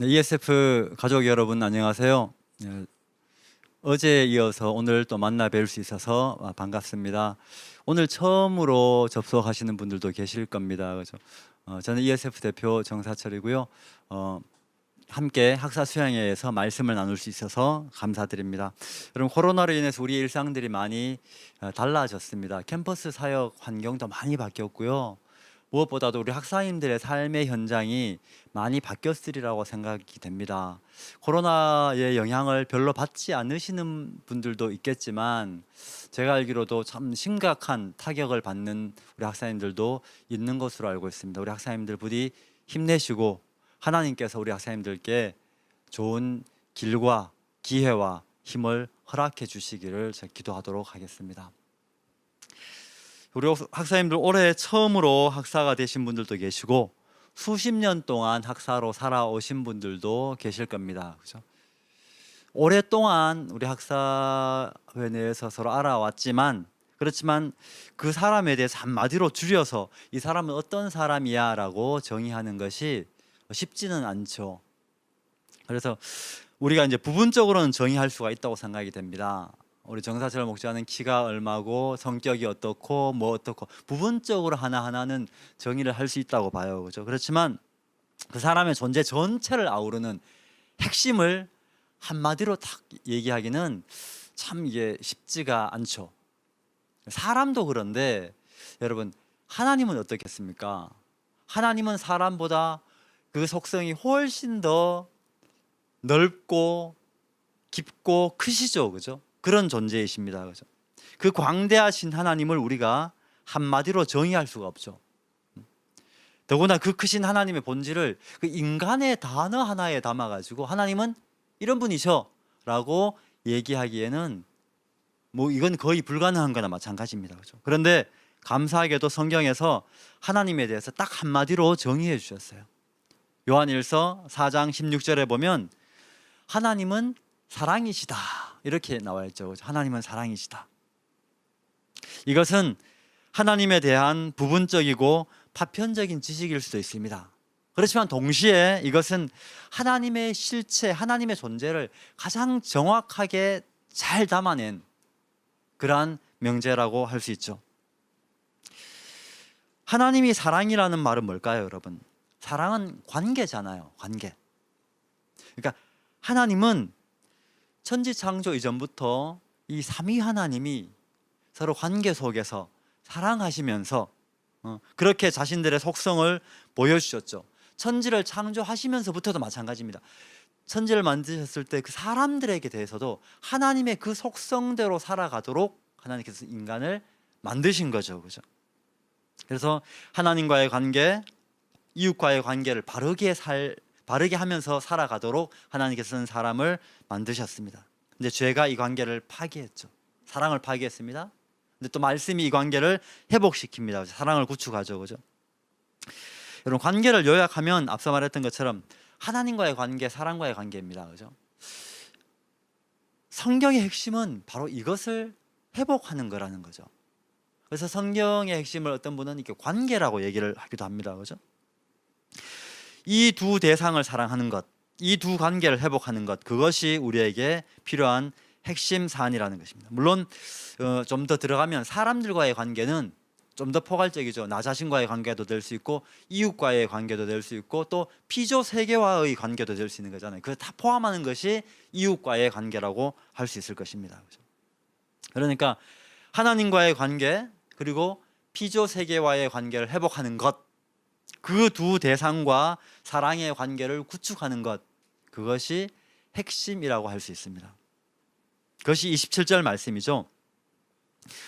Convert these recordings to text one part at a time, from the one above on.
네, ESF 가족 여러분 안녕하세요. 네, 어제에 이어서 오늘 또 만나 뵐 수 있어서 반갑습니다. 오늘 처음으로 접속하시는 분들도 계실 겁니다. 그죠? 저는 ESF 대표 정사철이고요. 함께 학사 수양회에서 말씀을 나눌 수 있어서 감사드립니다. 여러분, 코로나로 인해서 우리 일상들이 많이 달라졌습니다. 캠퍼스 사역 환경도 많이 바뀌었고요. 무엇보다도 우리 학사님들의 삶의 현장이 많이 바뀌었으리라고 생각이 됩니다. 코로나의 영향을 별로 받지 않으시는 분들도 있겠지만 제가 알기로도 참 심각한 타격을 받는 우리 학사님들도 있는 것으로 알고 있습니다. 우리 학사님들 부디 힘내시고 하나님께서 우리 학사님들께 좋은 길과 기회와 힘을 허락해 주시기를 제가 기도하도록 하겠습니다. 우리 학사님들 올해 처음으로 학사가 되신 분들도 계시고 수십 년 동안 학사로 살아오신 분들도 계실 겁니다. 그렇죠? 오랫동안 우리 학사회 내에서 서로 알아왔지만 그렇지만 그 사람에 대해서 한마디로 줄여서 이 사람은 어떤 사람이야 라고 정의하는 것이 쉽지는 않죠. 그래서 우리가 이제 부분적으로는 정의할 수가 있다고 생각이 됩니다. 우리 정사철 목사는 키가 얼마고 성격이 어떻고 뭐 어떻고 부분적으로 하나하나는 정의를 할 수 있다고 봐요. 그렇죠? 그렇지만 그 사람의 존재 전체를 아우르는 핵심을 한마디로 딱 얘기하기는 참 이게 쉽지가 않죠. 사람도 그런데 여러분, 하나님은 어떻겠습니까? 하나님은 사람보다 그 속성이 훨씬 더 넓고 깊고 크시죠. 그죠? 그런 존재이십니다. 그죠? 그 광대하신 하나님을 우리가 한마디로 정의할 수가 없죠. 더구나 그 크신 하나님의 본질을 그 인간의 단어 하나에 담아가지고 하나님은 이런 분이셔 라고 얘기하기에는 뭐 이건 거의 불가능한 거나 마찬가지입니다. 그죠? 그런데 감사하게도 성경에서 하나님에 대해서 딱 한마디로 정의해 주셨어요. 요한일서 4장 16절에 보면 하나님은 사랑이시다 이렇게 나와 있죠. 하나님은 사랑이시다. 이것은 하나님에 대한 부분적이고 파편적인 지식일 수도 있습니다. 그렇지만 동시에 이것은 하나님의 실체, 하나님의 존재를 가장 정확하게 잘 담아낸 그러한 명제라고 할 수 있죠. 하나님이 사랑이라는 말은 뭘까요, 여러분? 사랑은 관계잖아요. 관계. 그러니까 하나님은 천지창조 이전부터 이 삼위 하나님이 서로 관계 속에서 사랑하시면서 그렇게 자신들의 속성을 보여주셨죠. 천지를 창조하시면서부터도 마찬가지입니다. 천지를 만드셨을 때 그 사람들에게 대해서도 하나님의 그 속성대로 살아가도록 하나님께서 인간을 만드신 거죠. 그죠? 그래서 하나님과의 관계, 이웃과의 관계를 바르게 하면서 살아가도록 하나님께서는 사람을 만드셨습니다. 근데 죄가 이 관계를 파괴했죠. 사랑을 파괴했습니다. 근데 또 말씀이 이 관계를 회복시킵니다. 사랑을 구축하죠. 그죠? 여러분, 관계를 요약하면 앞서 말했던 것처럼 하나님과의 관계, 사랑과의 관계입니다. 그죠? 성경의 핵심은 바로 이것을 회복하는 거라는 거죠. 그래서 성경의 핵심을 어떤 분은 이렇게 관계라고 얘기를 하기도 합니다. 그죠? 이 두 대상을 사랑하는 것, 이 두 관계를 회복하는 것, 그것이 우리에게 필요한 핵심 사안이라는 것입니다. 물론 좀 더 들어가면 사람들과의 관계는 좀 더 포괄적이죠. 나 자신과의 관계도 될 수 있고 이웃과의 관계도 될 수 있고 또 피조 세계와의 관계도 될 수 있는 거잖아요. 그걸 다 포함하는 것이 이웃과의 관계라고 할 수 있을 것입니다. 그렇죠? 그러니까 하나님과의 관계 그리고 피조 세계와의 관계를 회복하는 것, 그 두 대상과 사랑의 관계를 구축하는 것, 그것이 핵심이라고 할 수 있습니다. 그것이 27절 말씀이죠.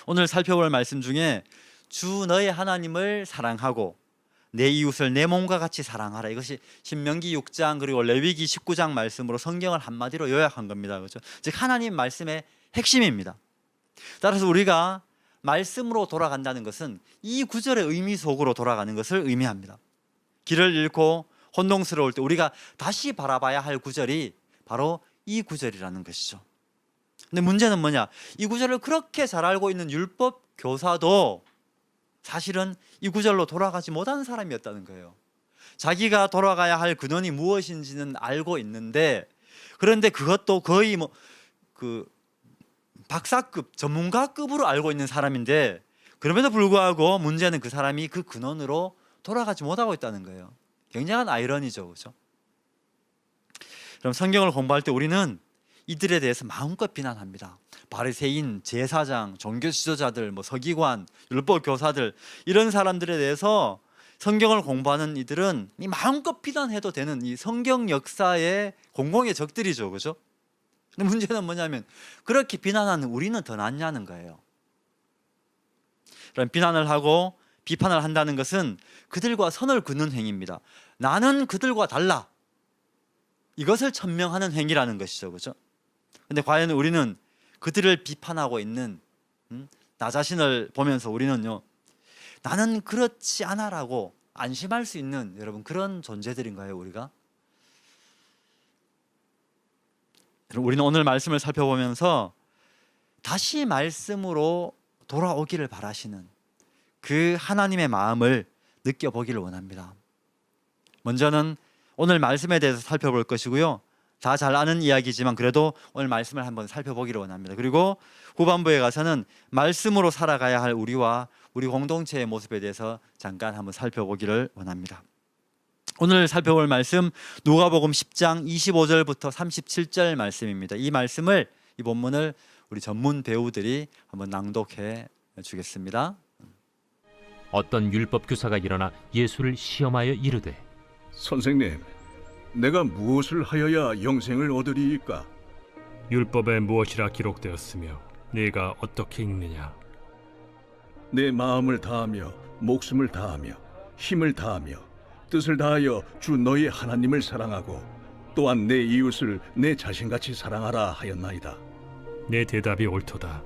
오늘 살펴볼 말씀 중에 주 너의 하나님을 사랑하고 내 이웃을 내 몸과 같이 사랑하라. 이것이 신명기 6장 그리고 레위기 19장 말씀으로 성경을 한마디로 요약한 겁니다. 그렇죠? 즉 하나님 말씀의 핵심입니다. 따라서 우리가 말씀으로 돌아간다는 것은 이 구절의 의미 속으로 돌아가는 것을 의미합니다. 길을 잃고 혼동스러울 때 우리가 다시 바라봐야 할 구절이 바로 이 구절이라는 것이죠. 근데 문제는 뭐냐? 이 구절을 그렇게 잘 알고 있는 율법 교사도 사실은 이 구절로 돌아가지 못하는 사람이었다는 거예요. 자기가 돌아가야 할 근원이 무엇인지는 알고 있는데, 그런데 그것도 거의 뭐 그 박사급 전문가급으로 알고 있는 사람인데, 그럼에도 불구하고 문제는 그 사람이 그 근원으로 돌아가지 못하고 있다는 거예요. 굉장한 아이러니죠, 그렇죠? 그럼 성경을 공부할 때 우리는 이들에 대해서 마음껏 비난합니다. 바리새인, 제사장, 종교 지도자들, 뭐 서기관, 율법 교사들, 이런 사람들에 대해서 성경을 공부하는 이들은 이 마음껏 비난해도 되는 이 성경 역사의 공공의 적들이죠, 그렇죠? 근데 문제는 뭐냐면 그렇게 비난하는 우리는 더 낫냐는 거예요. 그럼 비난을 하고 비판을 한다는 것은 그들과 선을 긋는 행위입니다. 나는 그들과 달라, 이것을 천명하는 행위라는 것이죠, 그렇죠? 근데 과연 우리는 그들을 비판하고 있는 나 자신을 보면서 우리는요, 나는 그렇지 않아라고 안심할 수 있는 여러분 그런 존재들인가요, 우리가? 우리는 오늘 말씀을 살펴보면서 다시 말씀으로 돌아오기를 바라시는 그 하나님의 마음을 느껴보기를 원합니다. 먼저는 오늘 말씀에 대해서 살펴볼 것이고요, 다 잘 아는 이야기지만 그래도 오늘 말씀을 한번 살펴보기를 원합니다. 그리고 후반부에 가서는 말씀으로 살아가야 할 우리와 우리 공동체의 모습에 대해서 잠깐 한번 살펴보기를 원합니다. 오늘 살펴볼 말씀 누가복음 10장 25절부터 37절 말씀입니다. 이 말씀을, 이 본문을 우리 전문 배우들이 한번 낭독해 주겠습니다. 어떤 율법 교사가 일어나 예수를 시험하여 이르되, 선생님, 내가 무엇을 하여야 영생을 얻으리이까? 율법에 무엇이라 기록되었으며 네가 어떻게 읽느냐? 내 마음을 다하며 목숨을 다하며 힘을 다하며 뜻을 다하여 주 너희 하나님을 사랑하고 또한 내 이웃을 내 자신같이 사랑하라 하였나이다. 내 대답이 옳도다.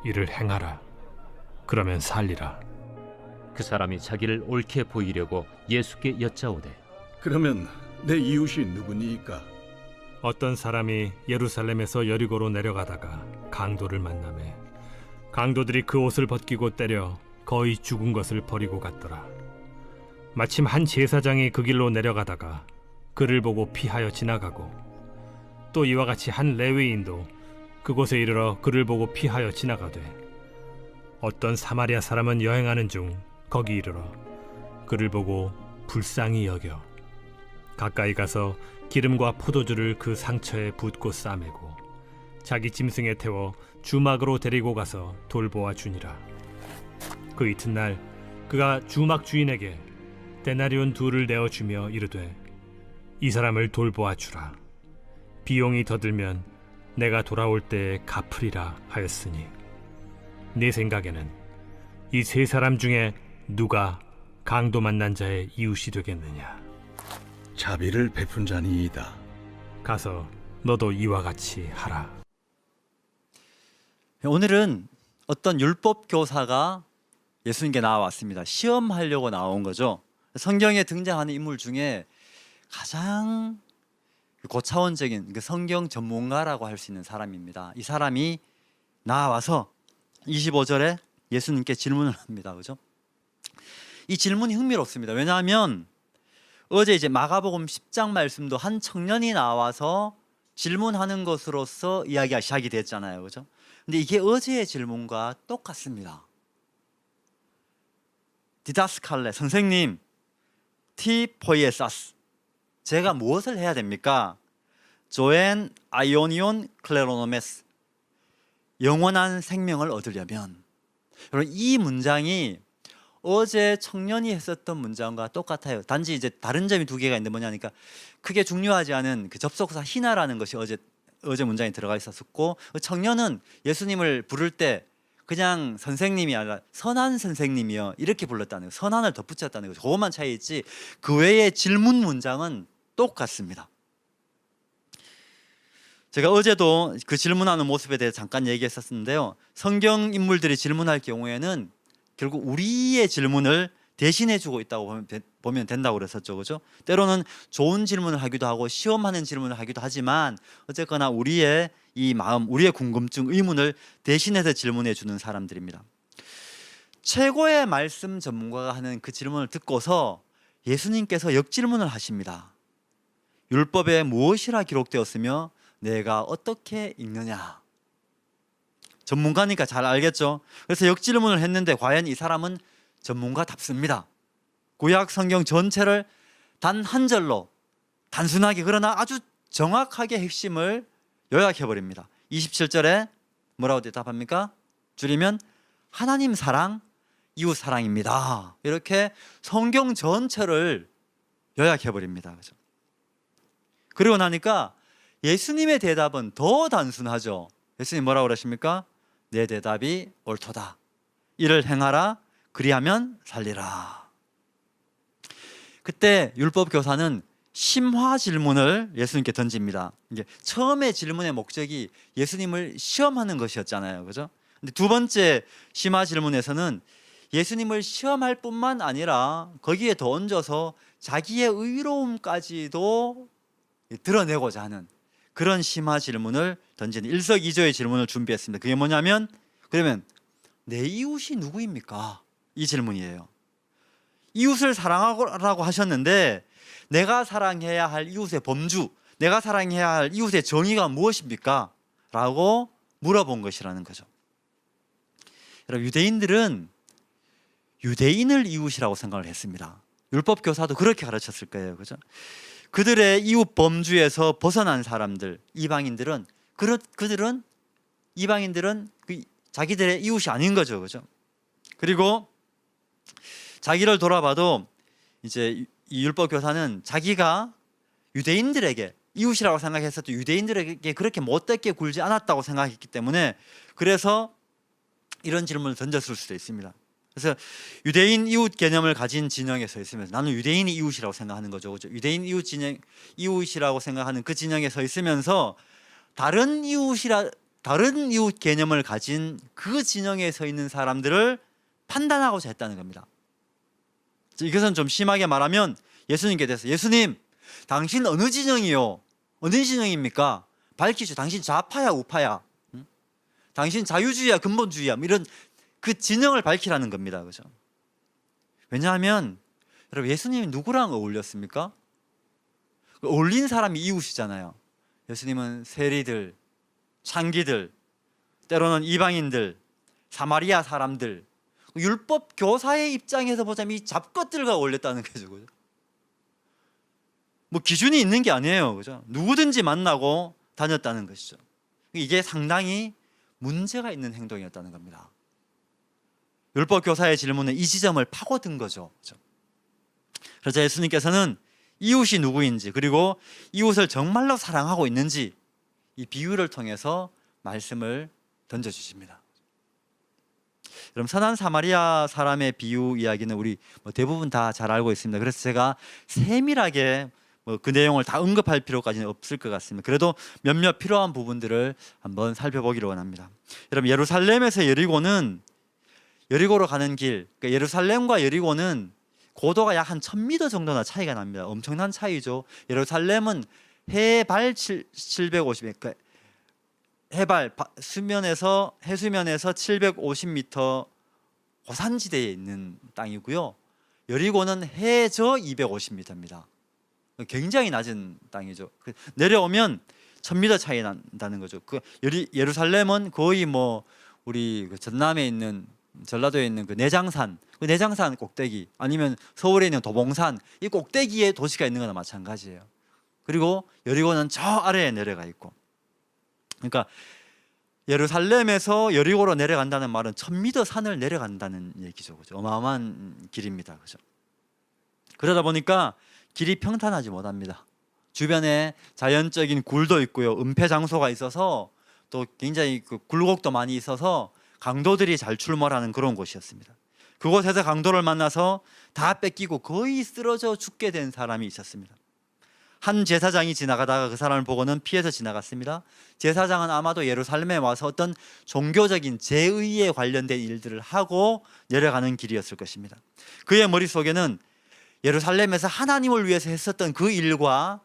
이를 행하라. 그러면 살리라. 그 사람이 자기를 옳게 보이려고 예수께 여짜오되, 그러면 내 이웃이 누구니이까? 어떤 사람이 예루살렘에서 여리고로 내려가다가 강도를 만나매 강도들이 그 옷을 벗기고 때려 거의 죽은 것을 버리고 갔더라. 마침 한 제사장이 그 길로 내려가다가 그를 보고 피하여 지나가고, 또 이와 같이 한 레위인도 그곳에 이르러 그를 보고 피하여 지나가되, 어떤 사마리아 사람은 여행하는 중 거기 이르러 그를 보고 불쌍히 여겨 가까이 가서 기름과 포도주를 그 상처에 붓고 싸매고 자기 짐승에 태워 주막으로 데리고 가서 돌보아 주니라. 그 이튿날 그가 주막 주인에게 데나리온 2를 내어주며 이르되, 이 사람을 돌보아 주라. 비용이 더 들면 내가 돌아올 때에 갚으리라 하였으니, 네 생각에는 이 세 사람 중에 누가 강도 만난 자의 이웃이 되겠느냐? 자비를 베푼 자니이다. 가서 너도 이와 같이 하라. 오늘은 어떤 율법 교사가 예수님께 나와왔습니다. 시험하려고 나온 거죠. 성경에 등장하는 인물 중에 가장 고차원적인 성경 전문가라고 할 수 있는 사람입니다. 이 사람이 나와서 25절에 예수님께 질문을 합니다. 그죠? 이 질문이 흥미롭습니다. 왜냐하면 어제 이제 마가복음 10장 말씀도 한 청년이 나와서 질문하는 것으로서 이야기가 시작이 됐잖아요. 그죠? 근데 이게 어제의 질문과 똑같습니다. 디다스칼레, 선생님, 티 포이에사스, 제가 무엇을 해야 됩니까? 조엔 아이오니온 클레로노메스, 영원한 생명을 얻으려면. 여러분, 이 문장이 어제 청년이 했었던 문장과 똑같아요. 단지 이제 다른 점이 2개가 있는데 뭐냐니까, 크게 중요하지 않은 그 접속사 히나라는 것이 어제 문장에 들어가 있었고, 청년은 예수님을 부를 때 그냥 선생님이 아니라 선한 선생님이요 이렇게 불렀다는 거예요. 선한을 덧붙였다는 거죠. 그것만 차이 있지 그 외의 질문 문장은 똑같습니다. 제가 어제도 그 질문하는 모습에 대해 잠깐 얘기했었는데요, 성경 인물들이 질문할 경우에는 결국 우리의 질문을 대신해 주고 있다고 보면 된다고 그랬었죠. 그죠? 때로는 좋은 질문을 하기도 하고 시험하는 질문을 하기도 하지만 어쨌거나 우리의 이 마음, 우리의 궁금증, 의문을 대신해서 질문해 주는 사람들입니다. 최고의 말씀 전문가가 하는 그 질문을 듣고서 예수님께서 역질문을 하십니다. 율법에 무엇이라 기록되었으며 내가 어떻게 읽느냐. 전문가니까 잘 알겠죠. 그래서 역질문을 했는데 과연 이 사람은 전문가답습니다. 구약 성경 전체를 단 한 절로 단순하게 그러나 아주 정확하게 핵심을 요약해 버립니다. 27절에 뭐라고 대답합니까? 줄이면 하나님 사랑, 이웃 사랑입니다. 이렇게 성경 전체를 요약해 버립니다. 그죠? 그리고 나니까 예수님의 대답은 더 단순하죠. 예수님 뭐라고 그러십니까? 내 대답이 옳도다. 이를 행하라. 그리하면 살리라. 그때 율법 교사는 심화 질문을 예수님께 던집니다. 이게 처음에 질문의 목적이 예수님을 시험하는 것이었잖아요. 그죠? 근데 두 번째 심화 질문에서는 예수님을 시험할 뿐만 아니라 거기에 더 얹어서 자기의 의로움까지도 드러내고자 하는 그런 심화 질문을 던지는 일석이조의 질문을 준비했습니다. 그게 뭐냐면 그러면 내 이웃이 누구입니까? 이 질문이에요. 이웃을 사랑하라고 하셨는데 내가 사랑해야 할 이웃의 범주, 내가 사랑해야 할 이웃의 정의가 무엇입니까? 라고 물어본 것이라는 거죠. 여러분, 유대인들은 유대인을 이웃이라고 생각을 했습니다. 율법 교사도 그렇게 가르쳤을 거예요. 그죠? 그들의 이웃 범주에서 벗어난 사람들, 이방인들은 이방인들은 자기들의 이웃이 아닌 거죠. 그죠? 그리고 자기를 돌아봐도 이제 이 율법 교사는 자기가 유대인들에게 이웃이라고 생각했어도 유대인들에게 그렇게 못되게 굴지 않았다고 생각했기 때문에 그래서 이런 질문을 던졌을 수도 있습니다. 그래서 유대인 이웃 개념을 가진 진영에 서 있으면서 나는 유대인이 이웃이라고 생각하는 거죠. 그렇죠? 유대인 이웃이라고 생각하는 그 진영에 서 있으면서 다른 이웃 개념을 가진 그 진영에 서 있는 사람들을 판단하고자 했다는 겁니다. 이것은 좀 심하게 말하면 예수님께 대해서 예수님, 당신 어느 진영이요? 어느 진영입니까? 밝히죠. 당신 좌파야 우파야? 응? 당신 자유주의야 근본주의야? 이런 그 진영을 밝히라는 겁니다. 그죠? 왜냐하면 여러분 예수님이 누구랑 어울렸습니까? 어울린 사람이 이웃이잖아요. 예수님은 세리들, 창기들, 때로는 이방인들, 사마리아 사람들, 율법 교사의 입장에서 보자면 이 잡것들과 어울렸다는 거죠. 그죠? 뭐 기준이 있는 게 아니에요. 그죠? 누구든지 만나고 다녔다는 것이죠. 이게 상당히 문제가 있는 행동이었다는 겁니다. 율법 교사의 질문은 이 지점을 파고든 거죠. 그죠? 그래서 예수님께서는 이웃이 누구인지 그리고 이웃을 정말로 사랑하고 있는지 이 비유를 통해서 말씀을 던져주십니다. 여러분 선한 사마리아 사람의 비유 이야기는 우리 대부분 다 잘 알고 있습니다. 그래서 제가 세밀하게 그 내용을 다 언급할 필요까지는 없을 것 같습니다. 그래도 몇몇 필요한 부분들을 한번 살펴보기를 원합니다. 여러분 예루살렘에서 여리고로 가는 길, 그러니까 예루살렘과 여리고는 고도가 약 한 1000m 정도나 차이가 납니다. 엄청난 차이죠. 예루살렘은 해발 750m, 그러니까 해수면에서 750m 고산지대에 있는 땅이고요. 여리고는 해저 250m입니다. 굉장히 낮은 땅이죠. 내려오면 1000m 차이 난다는 거죠. 예루살렘은 거의 우리 전남에 있는 전라도에 있는 그 내장산 꼭대기 아니면 서울에 있는 도봉산 이 꼭대기에 도시가 있는 거나 마찬가지예요. 그리고 여리고는 저 아래에 내려가 있고, 그러니까 예루살렘에서 여리고로 내려간다는 말은 1000m 산을 내려간다는 얘기죠. 그죠? 어마어마한 길입니다. 그죠? 그러다 보니까 길이 평탄하지 못합니다. 주변에 자연적인 굴도 있고요, 은폐 장소가 있어서 또 굉장히 그 굴곡도 많이 있어서 강도들이 잘 출몰하는 그런 곳이었습니다. 그곳에서 강도를 만나서 다 뺏기고 거의 쓰러져 죽게 된 사람이 있었습니다. 한 제사장이 지나가다가 그 사람을 보고는 피해서 지나갔습니다. 제사장은 아마도 예루살렘에 와서 어떤 종교적인 제의에 관련된 일들을 하고 내려가는 길이었을 것입니다. 그의 머릿속에는 예루살렘에서 하나님을 위해서 했었던 그 일과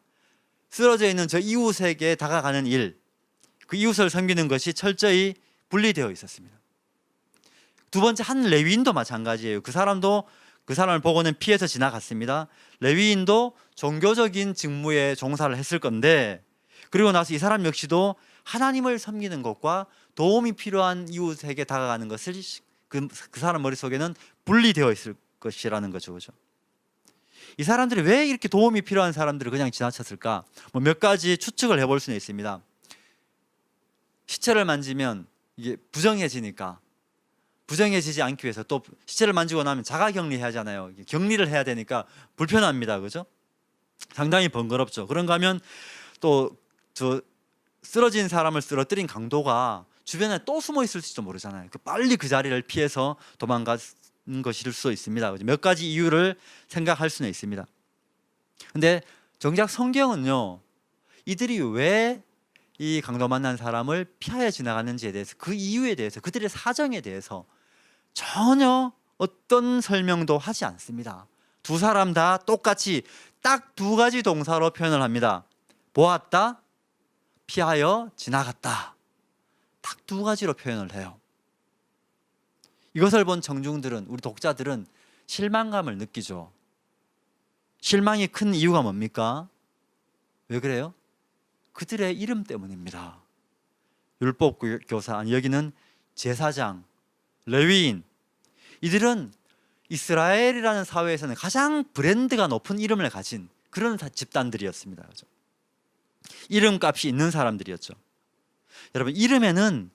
쓰러져 있는 저 이웃에게 다가가는 일, 그 이웃을 섬기는 것이 철저히 분리되어 있었습니다. 두 번째 한 레위인도 마찬가지예요. 그 사람도 그 사람을 보고는 피해서 지나갔습니다. 레위인도 종교적인 직무에 종사를 했을 건데, 그리고 나서 이 사람 역시도 하나님을 섬기는 것과 도움이 필요한 이웃에게 다가가는 것을 그 사람 머릿속에는 분리되어 있을 것이라는 거죠. 그죠? 이 사람들이 왜 이렇게 도움이 필요한 사람들을 그냥 지나쳤을까? 뭐 몇 가지 추측을 해볼 수는 있습니다. 시체를 만지면 이게 부정해지니까, 부정해지지 않기 위해서, 또 시체를 만지고 나면 자가 격리해야 하잖아요. 격리를 해야 되니까 불편합니다. 그죠? 상당히 번거롭죠. 그런가 하면 또 저 쓰러진 사람을 쓰러뜨린 강도가 주변에 또 숨어 있을지도 모르잖아요. 빨리 그 자리를 피해서 도망간 것일 수 있습니다. 몇 가지 이유를 생각할 수는 있습니다. 근데 정작 성경은요, 이들이 왜 이 강도 만난 사람을 피하여 지나갔는지에 대해서, 그 이유에 대해서, 그들의 사정에 대해서 전혀 어떤 설명도 하지 않습니다. 두 사람 다 똑같이 딱 두 가지 동사로 표현을 합니다. 보았다, 피하여 지나갔다. 딱 두 가지로 표현을 해요. 이것을 본 청중들은, 우리 독자들은 실망감을 느끼죠. 실망이 큰 이유가 뭡니까? 왜 그래요? 그들의 이름 때문입니다. 율법교사, 여기는 제사장, 레위인, 이들은 이스라엘이라는 사회에서는 가장 브랜드가 높은 이름을 가진 그런 집단들이었습니다. 그렇죠? 이름값이 있는 사람들이었죠. 여러분, 이름에는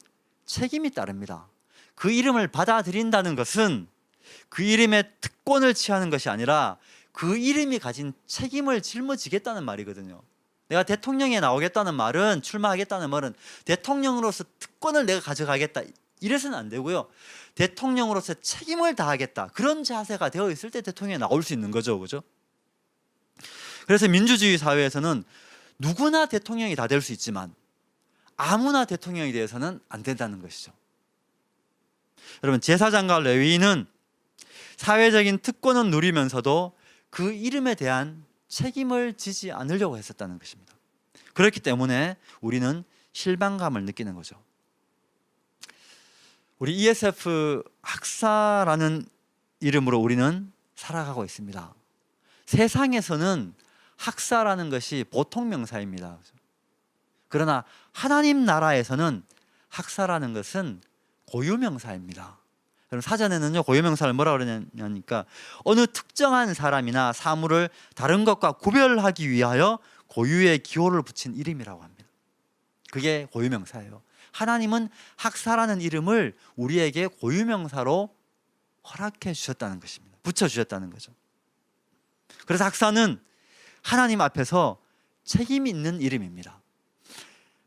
책임이 따릅니다. 그 이름을 받아들인다는 것은 그 이름의 특권을 취하는 것이 아니라 그 이름이 가진 책임을 짊어지겠다는 말이거든요. 내가 대통령에 나오겠다는 말은, 출마하겠다는 말은 대통령으로서 특권을 내가 가져가겠다, 이래서는 안 되고요. 대통령으로서 책임을 다하겠다, 그런 자세가 되어 있을 때 대통령이 나올 수 있는 거죠. 그죠? 그래서 민주주의 사회에서는 누구나 대통령이 다 될 수 있지만 아무나 대통령이 되어서는 안 된다는 것이죠. 여러분, 제사장과 레위인은 사회적인 특권은 누리면서도 그 이름에 대한 책임을 지지 않으려고 했었다는 것입니다. 그렇기 때문에 우리는 실망감을 느끼는 거죠. 우리 ESF 학사라는 이름으로 우리는 살아가고 있습니다. 세상에서는 학사라는 것이 보통 명사입니다. 그러나 하나님 나라에서는 학사라는 것은 고유명사입니다. 그럼 사전에는요, 고유명사를 뭐라고 그러냐니까 어느 특정한 사람이나 사물을 다른 것과 구별하기 위하여 고유의 기호를 붙인 이름이라고 합니다. 그게 고유명사예요. 하나님은 학사라는 이름을 우리에게 고유명사로 허락해 주셨다는 것입니다. 붙여주셨다는 거죠. 그래서 학사는 하나님 앞에서 책임 있는 이름입니다.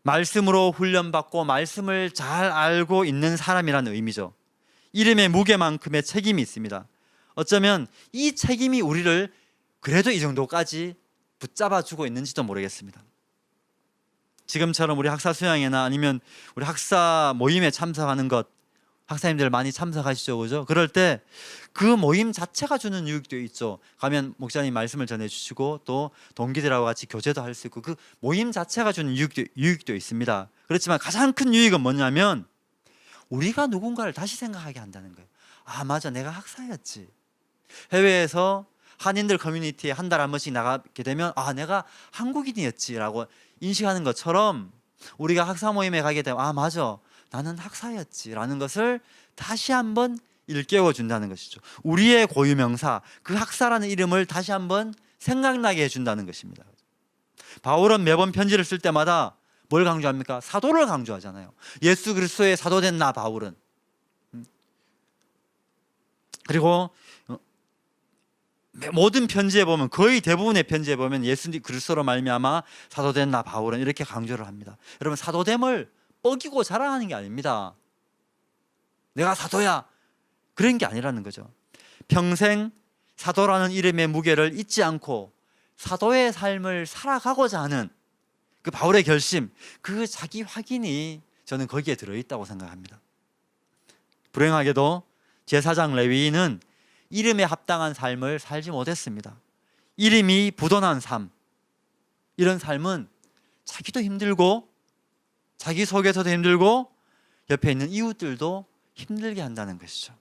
말씀으로 훈련받고 말씀을 잘 알고 있는 사람이라는 의미죠. 이름의 무게만큼의 책임이 있습니다. 어쩌면 이 책임이 우리를 그래도 이 정도까지 붙잡아주고 있는지도 모르겠습니다. 지금처럼 우리 학사 수양회나 아니면 우리 학사 모임에 참석하는 것, 학사님들 많이 참석하시죠, 그죠? 그럴 때 그 모임 자체가 주는 유익도 있죠. 가면 목사님 말씀을 전해주시고 또 동기들하고 같이 교제도 할 수 있고, 그 모임 자체가 주는 유익도 있습니다. 그렇지만 가장 큰 유익은 뭐냐면 우리가 누군가를 다시 생각하게 한다는 거예요. 아, 맞아, 내가 학사였지. 해외에서 한인들 커뮤니티에 한 달에 한 번씩 나가게 되면 아, 내가 한국인이었지라고 인식하는 것처럼 우리가 학사 모임에 가게 되면 아, 맞아, 나는 학사였지라는 것을 다시 한번 일깨워 준다는 것이죠. 우리의 고유명사, 그 학사라는 이름을 다시 한번 생각나게 해준다는 것입니다. 바울은 매번 편지를 쓸 때마다 뭘 강조합니까? 사도를 강조하잖아요. 예수 그리스도의 사도된 나 바울은. 그리고 모든 편지에 보면, 거의 대부분의 편지에 보면 예수 그리스도로 말미암아 사도된 나 바울은 이렇게 강조를 합니다. 여러분, 사도됨을 뻐기고 자랑하는 게 아닙니다. 내가 사도야, 그런 게 아니라는 거죠. 평생 사도라는 이름의 무게를 잊지 않고 사도의 삶을 살아가고자 하는 그 바울의 결심, 그 자기 확인이 저는 거기에 들어있다고 생각합니다. 불행하게도 제사장 레위인은 이름에 합당한 삶을 살지 못했습니다. 이름이 부도난 삶, 이런 삶은 자기도 힘들고 자기 속에서도 힘들고 옆에 있는 이웃들도 힘들게 한다는 것이죠.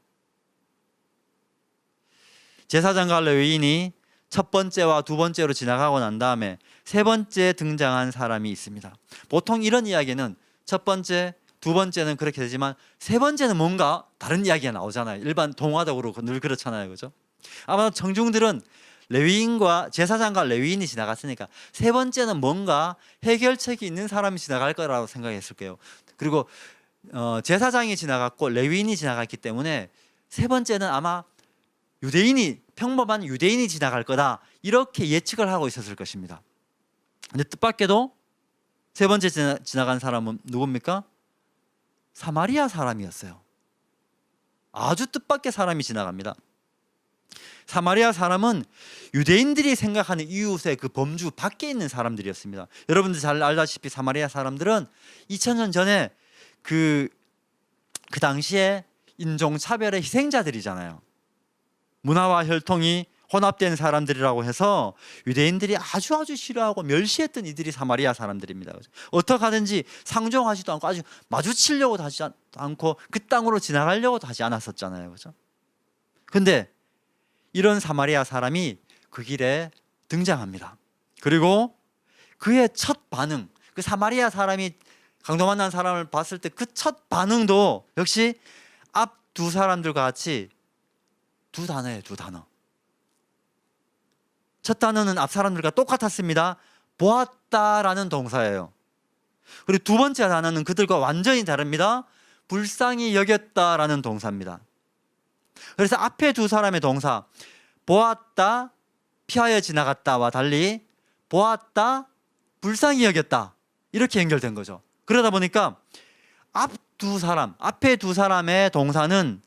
제사장과 레위인이 첫 번째와 두 번째로 지나가고 난 다음에 세 번째 등장한 사람이 있습니다. 보통 이런 이야기는 첫 번째, 두 번째는 그렇게 되지만 세 번째는 뭔가 다른 이야기가 나오잖아요. 일반 동화적으로 늘 그렇잖아요, 그죠? 아마 청중들은 레위인과 제사장과 레위인이 지나갔으니까 세 번째는 뭔가 해결책이 있는 사람이 지나갈 거라고 생각했을 거예요. 그리고 제사장이 지나갔고 레위인이 지나갔기 때문에 세 번째는 아마 평범한 유대인이 지나갈 거다, 이렇게 예측을 하고 있었을 것입니다. 근데 뜻밖에도 세 번째 지나간 사람은 누굽니까? 사마리아 사람이었어요. 아주 뜻밖의 사람이 지나갑니다. 사마리아 사람은 유대인들이 생각하는 이웃의 그 범주 밖에 있는 사람들이었습니다. 여러분들 잘 알다시피 사마리아 사람들은 2000년 전에 그 당시에 인종차별의 희생자들이잖아요. 문화와 혈통이 혼합된 사람들이라고 해서 유대인들이 아주 싫어하고 멸시했던 이들이 사마리아 사람들입니다. 어떻게 하든지 상종하지도 않고 아주 마주치려고도 하지 않고 그 땅으로 지나가려고도 하지 않았었잖아요. 그죠? 근데 이런 사마리아 사람이 그 길에 등장합니다. 그리고 그의 첫 반응, 그 사마리아 사람이 강도 만난 사람을 봤을 때 그 첫 반응도 역시 앞 두 사람들과 같이 두 단어예요. 두 단어. 첫 단어는 앞 사람들과 똑같았습니다. 보았다라는 동사예요. 그리고 두 번째 단어는 그들과 완전히 다릅니다. 불쌍히 여겼다라는 동사입니다. 그래서 앞에 두 사람의 동사 보았다, 피하여 지나갔다와 달리 보았다, 불쌍히 여겼다, 이렇게 연결된 거죠. 그러다 보니까 앞에 두 사람의 동사는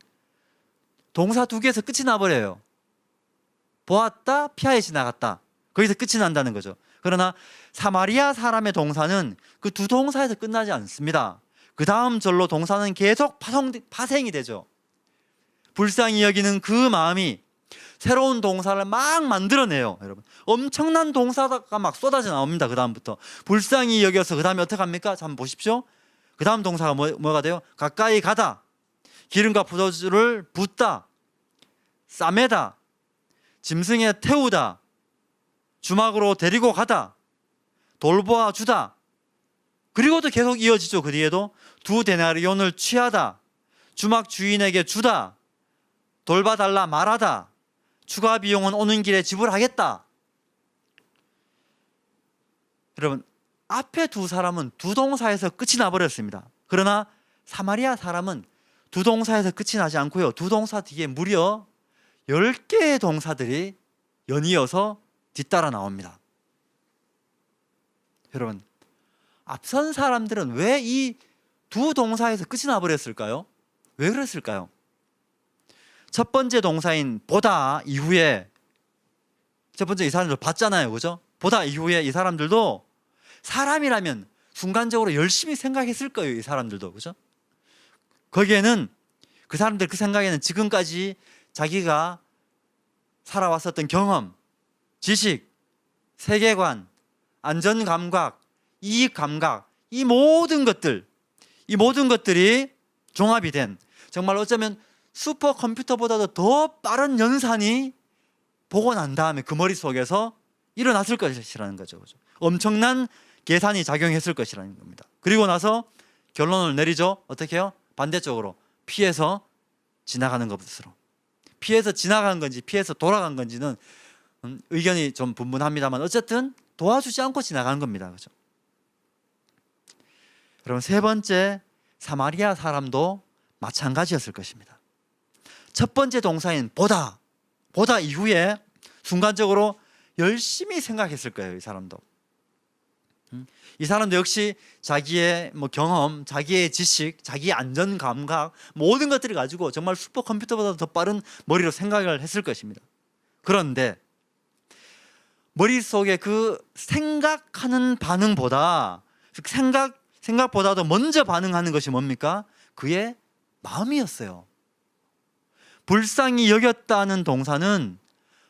동사 두 개에서 끝이 나버려요. 보았다, 피하여 지나갔다, 거기서 끝이 난다는 거죠. 그러나 사마리아 사람의 동사는 그 두 동사에서 끝나지 않습니다. 그 다음 절로 동사는 계속 파생이 되죠. 불쌍히 여기는 그 마음이 새로운 동사를 막 만들어내요. 여러분, 엄청난 동사가 막 쏟아져 나옵니다. 그 다음부터 불쌍히 여겨서 그 다음에 어떻게 합니까? 한번 보십시오. 그 다음 동사가 뭐가 돼요? 가까이 가다, 기름과 포도주를 붓다, 싸매다, 짐승에 태우다, 주막으로 데리고 가다, 돌보아 주다. 그리고도 계속 이어지죠. 그 뒤에도 두 데나리온을 취하다, 주막 주인에게 주다, 돌봐달라 말하다, 추가 비용은 오는 길에 지불하겠다. 여러분, 앞에 두 사람은 두 동사에서 끝이 나버렸습니다. 그러나 사마리아 사람은 두 동사에서 끝이 나지 않고요, 두 동사 뒤에 무려 10개의 동사들이 연이어서 뒤따라 나옵니다. 여러분, 앞선 사람들은 왜 이 두 동사에서 끝이 나버렸을까요? 왜 그랬을까요? 첫 번째 동사인 보다 이후에, 첫 번째 이 사람들 봤잖아요, 그죠? 보다 이후에 이 사람들도 사람이라면 순간적으로 열심히 생각했을 거예요, 이 사람들도, 그죠? 거기에는 그 사람들 그 생각에는 지금까지 자기가 살아왔었던 경험, 지식, 세계관, 안전감각, 이익감각, 이 모든 것들이 종합이 된, 정말 어쩌면 슈퍼컴퓨터보다도 더 빠른 연산이 보고 난 다음에 그 머릿속에서 일어났을 것이라는 거죠. 엄청난 계산이 작용했을 것이라는 겁니다. 그리고 나서 결론을 내리죠. 어떻게 해요? 반대쪽으로 피해서 지나가는 것으로. 피해서 지나간 건지 피해서 돌아간 건지는 의견이 좀 분분합니다만 어쨌든 도와주지 않고 지나가는 겁니다. 그렇죠? 그럼 세 번째 사마리아 사람도 마찬가지였을 것입니다. 첫 번째 동사인 보다 이후에 순간적으로 열심히 생각했을 거예요. 이 사람도. 이 사람도 역시 자기의 경험, 자기의 지식, 자기의 안전 감각, 모든 것들을 가지고 정말 슈퍼컴퓨터보다 더 빠른 머리로 생각을 했을 것입니다. 그런데 머릿속에 그 생각하는 반응보다, 생각보다도 먼저 반응하는 것이 뭡니까? 그의 마음이었어요. 불쌍히 여겼다는 동사는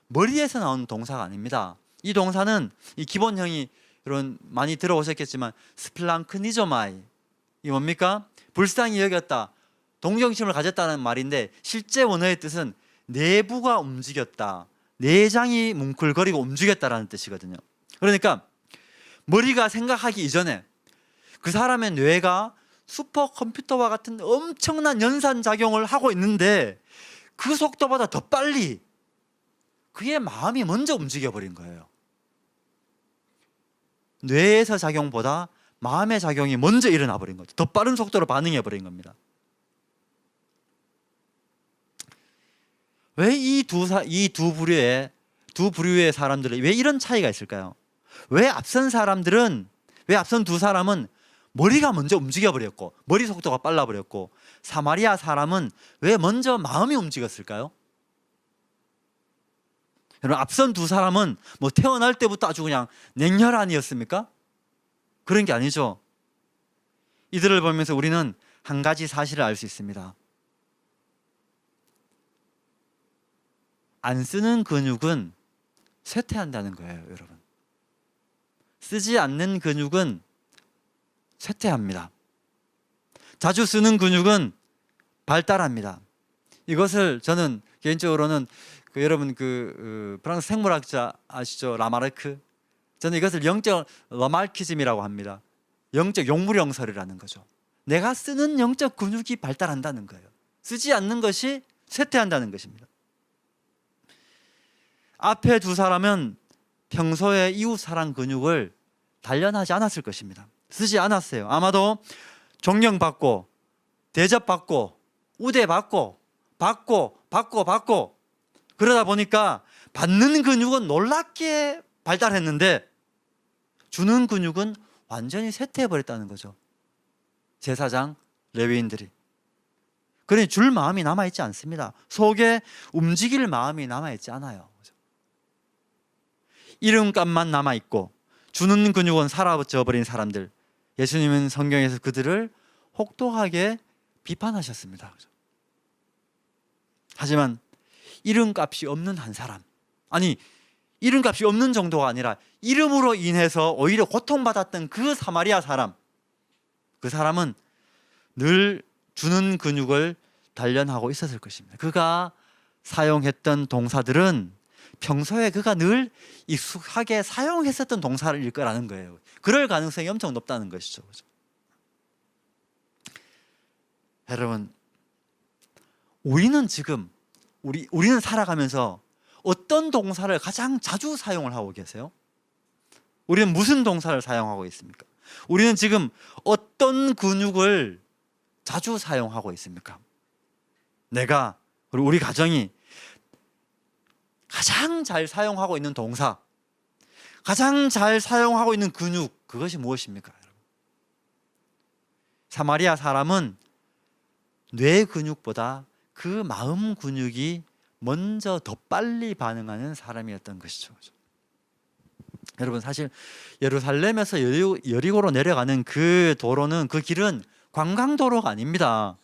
머리에서 나오는 동사가 아닙니다. 이 동사는 이 기본형이 여러분 많이 들어오셨겠지만 스플랑크니조마이, 이 뭡니까? 불쌍히 여겼다, 동정심을 가졌다는 말인데 실제 원어의 뜻은 내부가 움직였다, 내장이 뭉클거리고 움직였다라는 뜻이거든요. 그러니까 머리가 생각하기 이전에 그 사람의 뇌가 슈퍼컴퓨터와 같은 엄청난 연산작용을 하고 있는데 그 속도보다 더 빨리 그의 마음이 먼저 움직여버린 거예요. 뇌에서 작용보다 마음의 작용이 먼저 일어나 버린 거죠. 더 빠른 속도로 반응해 버린 겁니다. 왜 이 두 부류의 사람들은 왜 이런 차이가 있을까요? 왜 앞선 두 사람은 머리가 먼저 움직여 버렸고 머리 속도가 빨라 버렸고 사마리아 사람은 왜 먼저 마음이 움직였을까요? 여러분, 앞선 두 사람은 뭐 태어날 때부터 아주 그냥 냉혈한이었습니까? 그런 게 아니죠. 이들을 보면서 우리는 한 가지 사실을 알 수 있습니다. 안 쓰는 근육은 쇠퇴한다는 거예요, 여러분. 쓰지 않는 근육은 쇠퇴합니다. 자주 쓰는 근육은 발달합니다. 이것을 저는 개인적으로는 여러분 프랑스 생물학자 아시죠? 라마르크. 저는 이것을 영적 라마르키즘이라고 합니다. 영적 용물영설이라는 거죠. 내가 쓰는 영적 근육이 발달한다는 거예요. 쓰지 않는 것이 쇠퇴한다는 것입니다. 앞에 두 사람은 평소에 이웃사랑 근육을 단련하지 않았을 것입니다. 쓰지 않았어요. 아마도 존경받고 대접받고 우대받고 받고 그러다 보니까 받는 근육은 놀랍게 발달했는데 주는 근육은 완전히 쇠퇴해버렸다는 거죠. 제사장, 레위인들이. 그러니 줄 마음이 남아있지 않습니다. 속에 움직일 마음이 남아있지 않아요. 이름값만 남아있고 주는 근육은 사라져버린 사람들, 예수님은 성경에서 그들을 혹독하게 비판하셨습니다. 하지만 이름값이 없는 한 사람, 아니 이름값이 없는 정도가 아니라 이름으로 인해서 오히려 고통받았던 그 사마리아 사람, 그 사람은 늘 주는 근육을 단련하고 있었을 것입니다. 그가 사용했던 동사들은 평소에 그가 늘 익숙하게 사용했었던 동사일 거라는 거예요. 그럴 가능성이 엄청 높다는 것이죠. 여러분, 우리는 지금 우리는 살아가면서 어떤 동사를 가장 자주 사용을 하고 계세요? 우리는 무슨 동사를 사용하고 있습니까? 우리는 지금 어떤 근육을 자주 사용하고 있습니까? 내가, 그리고 우리 가정이 가장 잘 사용하고 있는 동사, 가장 잘 사용하고 있는 근육, 그것이 무엇입니까? 사마리아 사람은 뇌 근육보다 그 마음 근육이 먼저 더 빨리 반응하는 사람이었던 것이죠. 여러분, 사실 예루살렘에서 여리고로 내려가는 그 도로는, 그 길은 관광도로가 아닙니다.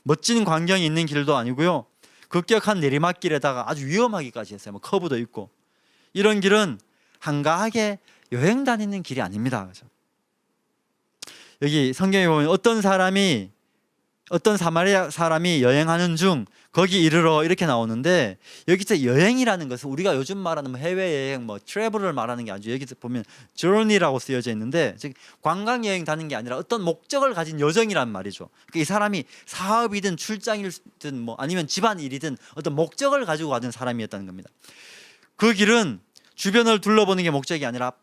멋진 광경이 있는 길도 아니고요, 급격한 내리막길에다가 아주 위험하기까지 했어요. 뭐 커브도 있고. 이런 길은 한가하게 여행 다니는 길이 아닙니다. 그렇죠? 여기 성경에 보면 어떤 사마리아 사람이 여행하는 중 거기 이르러 이렇게 나오는데, 여기서 여행이라는 것은 우리가 요즘 말하는 해외여행, 트래블을 말하는 게 아니죠. 여기서 보면 journey라고 쓰여져 있는데, 즉 관광여행 다는 게 아니라 어떤 목적을 가진 여정이란 말이죠. 그러니까 이 사람이 사업이든 출장이든 아니면 집안일이든 어떤 목적을 가지고 가는 사람이었다는 겁니다. 그 길은 주변을 둘러보는 게 목적이 아니라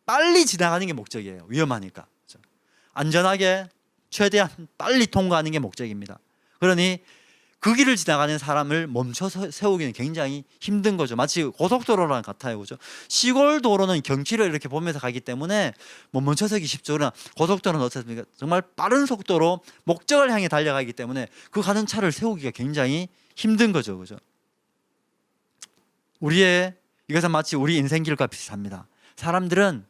빨리 지나가는 게 목적이에요. 위험하니까. 그렇죠? 안전하게 최대한 빨리 통과하는 게 목적입니다. 그러니 그 길을 지나가는 사람을 멈춰서 세우기는 굉장히 힘든 거죠. 마치 고속도로랑 같아요. 그죠? 시골 도로는 경치를 이렇게 보면서 가기 때문에 멈춰서기 쉽죠. 그러나 고속도로는 어떻습니까? 정말 빠른 속도로 목적을 향해 달려가기 때문에 그 가는 차를 세우기가 굉장히 힘든 거죠. 그죠? 이것은 마치 우리 인생길과 비슷합니다. 사람들은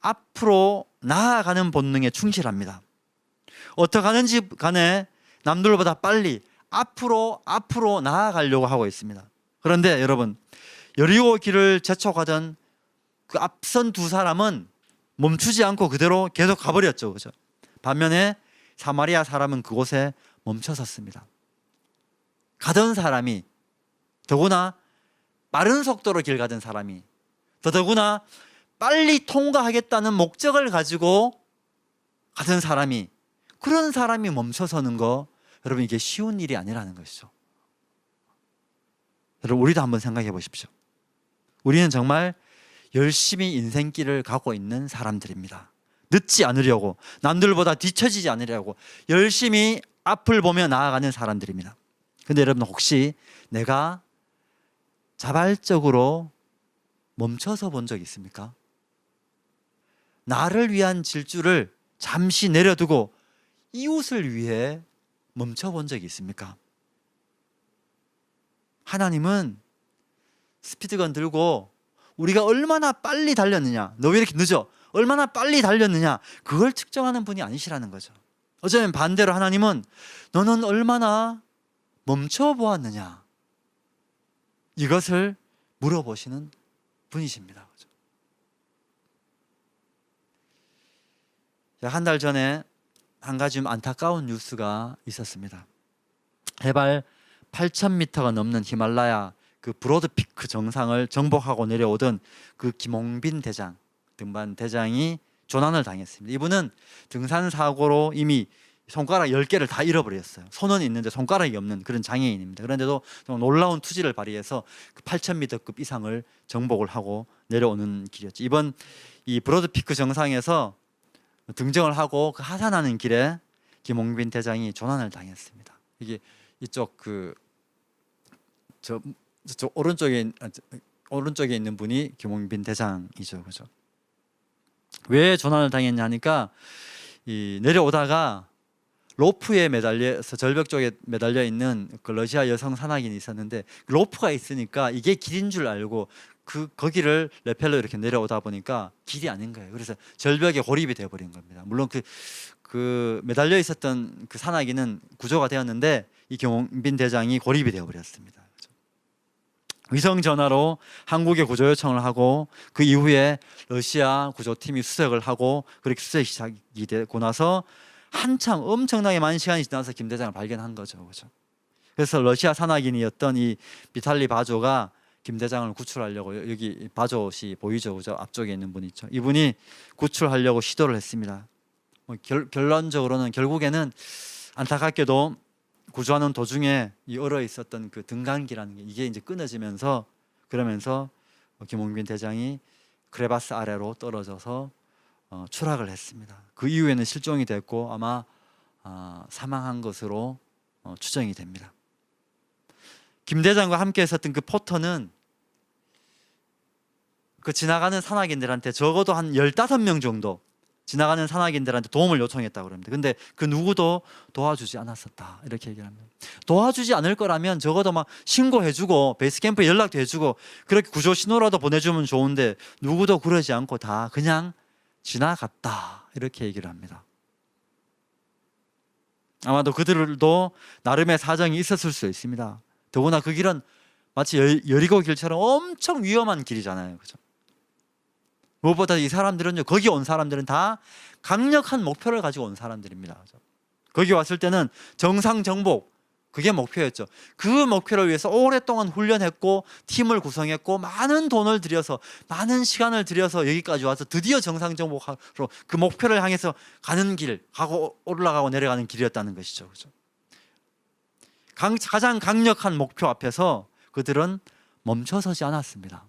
앞으로 나아가는 본능에 충실합니다. 어떻게 하는지 간에 남들보다 빨리 앞으로 나아가려고 하고 있습니다. 그런데 여러분, 여리고 길을 재촉하던 그 앞선 두 사람은 멈추지 않고 그대로 계속 가버렸죠. 그죠? 반면에 사마리아 사람은 그곳에 멈춰섰습니다. 가던 사람이 더구나 빠른 속도로 길 가던 사람이, 더구나 빨리 통과하겠다는 목적을 가지고 가던 사람이, 그런 사람이 멈춰서는 거, 여러분 이게 쉬운 일이 아니라는 것이죠. 여러분 우리도 한번 생각해 보십시오. 우리는 정말 열심히 인생길을 가고 있는 사람들입니다. 늦지 않으려고, 남들보다 뒤처지지 않으려고 열심히 앞을 보며 나아가는 사람들입니다. 근데 여러분 혹시 내가 자발적으로 멈춰서 본 적 있습니까? 나를 위한 질주를 잠시 내려두고 이웃을 위해 멈춰본 적이 있습니까? 하나님은 스피드건 들고 우리가 얼마나 빨리 달렸느냐, 너 왜 이렇게 늦어? 얼마나 빨리 달렸느냐, 그걸 측정하는 분이 아니시라는 거죠. 어쩌면 반대로 하나님은 너는 얼마나 멈춰보았느냐, 이것을 물어보시는 분이십니다. 한 달 전에 한 가지 좀 안타까운 뉴스가 있었습니다. 해발 8,000m가 넘는 히말라야 그 브로드피크 정상을 정복하고 내려오던 그 김홍빈 대장, 등반 대장이 조난을 당했습니다. 이분은 등산 사고로 이미 손가락 10개를 다 잃어버렸어요. 손은 있는데 손가락이 없는 그런 장애인입니다. 그런데도 정말 놀라운 투지를 발휘해서 그 8,000m급 이상을 정복을 하고 내려오는 길이었죠. 이번 이 브로드피크 정상에서 등정을 하고 그 하산하는 길에 김홍빈 대장이 조난을 당했습니다. 이게 이쪽 저쪽 오른쪽에 있는 분이 김홍빈 대장이죠, 그죠? 왜 조난을 당했냐 하니까 이 내려오다가 로프에 매달려서 절벽 쪽에 매달려 있는 그 러시아 여성 산악인이 있었는데 로프가 있으니까 이게 길인 줄 알고 거기를 레펠로 이렇게 내려오다 보니까 길이 아닌 거예요. 그래서 절벽에 고립이 되어버린 겁니다. 물론 그 매달려 있었던 그 산악인은 구조가 되었는데 이 김홍빈 대장이 고립이 되어버렸습니다. 위성 전화로 한국에 구조 요청을 하고 그 이후에 러시아 구조팀이 수색을 하고 그렇게 수색이 시작이 되고 나서 한참 엄청나게 많은 시간이 지나서 김 대장을 발견한 거죠, 그렇죠? 그래서 러시아 산악인이었던 이 비탈리 바조가 김 대장을 구출하려고, 여기 바조시 보이죠, 그죠? 앞쪽에 있는 분 있죠. 이분이 구출하려고 시도를 했습니다. 결론적으로는 결국에는 안타깝게도 구조하는 도중에 이 얼어 있었던 그 등간기라는 게 이게 이제 끊어지면서 그러면서 김홍빈 대장이 크레바스 아래로 떨어져서 추락을 했습니다. 그 이후에는 실종이 됐고 아마 사망한 것으로 추정이 됩니다. 김 대장과 함께 있었던 그 포터는 그 지나가는 산악인들한테 적어도 한 15명 정도 지나가는 산악인들한테 도움을 요청했다고 그럽니다. 근데 그 누구도 도와주지 않았었다, 이렇게 얘기를 합니다. 도와주지 않을 거라면 적어도 막 신고해주고 베이스캠프에 연락도 해주고 그렇게 구조 신호라도 보내주면 좋은데 누구도 그러지 않고 다 그냥 지나갔다, 이렇게 얘기를 합니다. 아마도 그들도 나름의 사정이 있었을 수 있습니다. 더구나 그 길은 마치 여리고 길처럼 엄청 위험한 길이잖아요, 그렇죠? 무엇보다 이 사람들은요, 거기 온 사람들은 다 강력한 목표를 가지고 온 사람들입니다. 그렇죠? 거기 왔을 때는 정상 정복, 그게 목표였죠. 그 목표를 위해서 오랫동안 훈련했고 팀을 구성했고 많은 돈을 들여서 많은 시간을 들여서 여기까지 와서 드디어 정상 정복하러 그 목표를 향해서 가는 길, 가고 올라가고 내려가는 길이었다는 것이죠, 그렇죠? 가장 강력한 목표 앞에서 그들은 멈춰서지 않았습니다.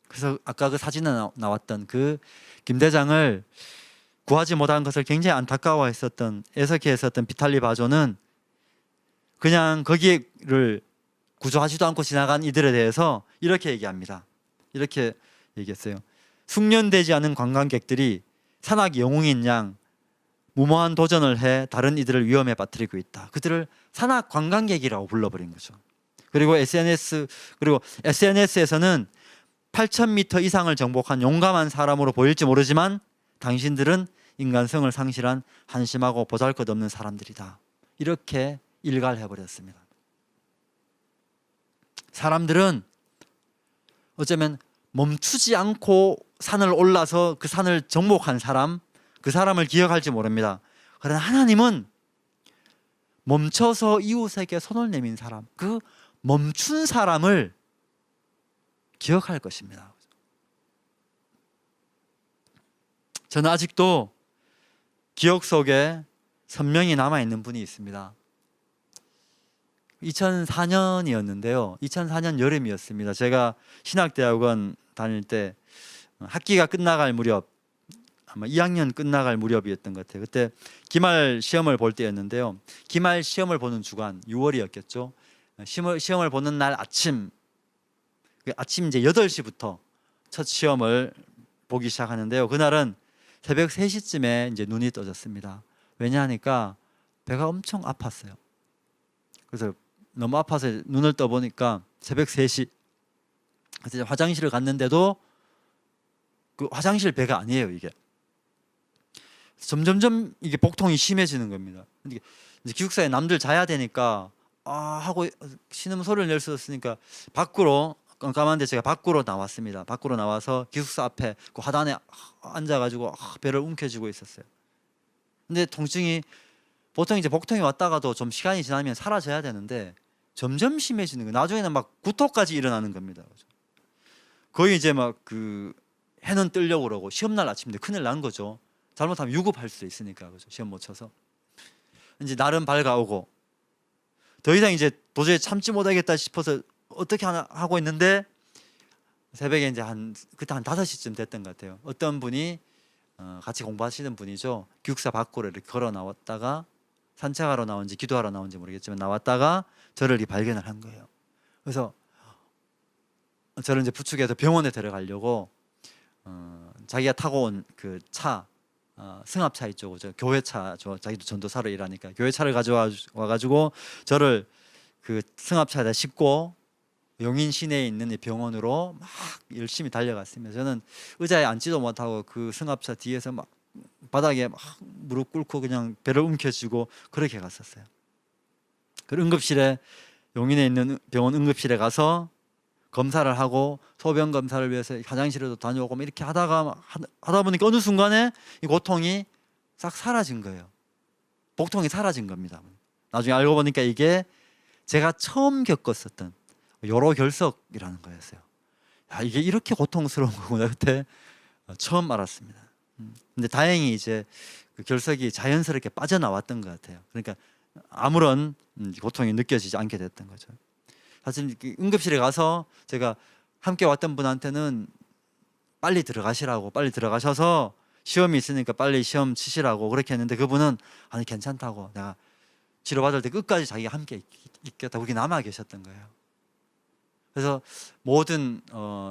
그래서 아까 그 사진에 나왔던 그 김 대장을 구하지 못한 것을 굉장히 안타까워했었던, 애석해했었던 비탈리 바조는 그냥 거기를 구조하지도 않고 지나간 이들에 대해서 이렇게 얘기합니다. 이렇게 얘기했어요. 숙련되지 않은 관광객들이 산악 영웅인 양 무모한 도전을 해 다른 이들을 위험에 빠뜨리고 있다. 그들을 산악 관광객이라고 불러버린 거죠. 그리고 SNS에서는 8,000m 이상을 정복한 용감한 사람으로 보일지 모르지만 당신들은 인간성을 상실한 한심하고 보잘것없는 사람들이다, 이렇게 일갈해버렸습니다. 사람들은 어쩌면 멈추지 않고 산을 올라서 그 산을 정복한 사람, 그 사람을 기억할지 모릅니다. 그러나 하나님은 멈춰서 이웃에게 손을 내민 사람, 그 멈춘 사람을 기억할 것입니다. 저는 아직도 기억 속에 선명히 남아있는 분이 있습니다. 2004년이었는데요. 2004년 여름이었습니다. 제가 신학대학원 다닐 때 학기가 끝나갈 무렵, 아마 2학년 끝나갈 무렵이었던 것 같아요. 그때 기말 시험을 볼 때였는데요. 기말 시험을 보는 주간 6월이었겠죠. 시험을 보는 날 아침 이제 8시부터 첫 시험을 보기 시작하는데요. 그날은 새벽 3시쯤에 이제 눈이 떠졌습니다. 왜냐하니까 배가 엄청 아팠어요. 그래서 너무 아파서 눈을 떠 보니까 새벽 3시. 그래서 화장실을 갔는데도 그 화장실 배가 아니에요, 이게. 점점점 이게 복통이 심해지는 겁니다. 이제 기숙사에 남들 자야 되니까 하고 신음 소리를 낼 수 없으니까 밖으로, 깜깜한데 제가 밖으로 나왔습니다. 밖으로 나와서 기숙사 앞에 그 화단에 앉아가지고 배를 움켜쥐고 있었어요. 근데 통증이 보통 이제 복통이 왔다가도 좀 시간이 지나면 사라져야 되는데 점점 심해지는 거예요. 나중에는 막 구토까지 일어나는 겁니다. 거의 이제 막 그 해는 뜨려고 그러고 시험날 아침인데 큰일 난 거죠. 잘못하면 유급할 수 있으니까, 그죠? 시험 못 쳐서 이제 날은 밝아오고 더 이상 이제 도저히 참지 못하겠다 싶어서 어떻게 하나 하고 있는데 새벽에 이제 그때 한 5시쯤 됐던 것 같아요. 어떤 분이 같이 공부하시는 분이죠. 기숙사 밖으로 이렇게 걸어 나왔다가 산책하러 나온지 기도하러 나온지 모르겠지만 나왔다가 저를 이렇게 발견을 한 거예요. 그래서 저를 이제 부축해서 병원에 데려가려고 자기가 타고 온 그 차, 승합차 있죠, 그죠? 교회차죠. 자기도 전도사로 일하니까 교회차를 가져와 가지고 저를 그 승합차에다 싣고 용인 시내에 있는 이 병원으로 막 열심히 달려갔습니다. 저는 의자에 앉지도 못하고 그 승합차 뒤에서 막 바닥에 막 무릎 꿇고 그냥 배를 움켜쥐고 그렇게 갔었어요. 그 응급실에, 용인에 있는 병원 응급실에 가서 검사를 하고 소변 검사를 위해서 화장실에도 다녀오고 이렇게 하다 보니까 어느 순간에 이 고통이 싹 사라진 거예요. 복통이 사라진 겁니다. 나중에 알고 보니까 이게 제가 처음 겪었었던 요로결석이라는 거였어요. 야, 이게 이렇게 고통스러운 거구나 그때 처음 알았습니다. 근데 다행히 이제 그 결석이 자연스럽게 빠져나왔던 것 같아요. 그러니까 아무런 고통이 느껴지지 않게 됐던 거죠. 사실 응급실에 가서 제가 함께 왔던 분한테는 빨리 들어가셔서 시험이 있으니까 빨리 시험 치시라고 그렇게 했는데 그분은 아니 괜찮다고, 내가 치료받을 때 끝까지 자기가 함께 있겠다고 거기 남아 계셨던 거예요. 그래서 모든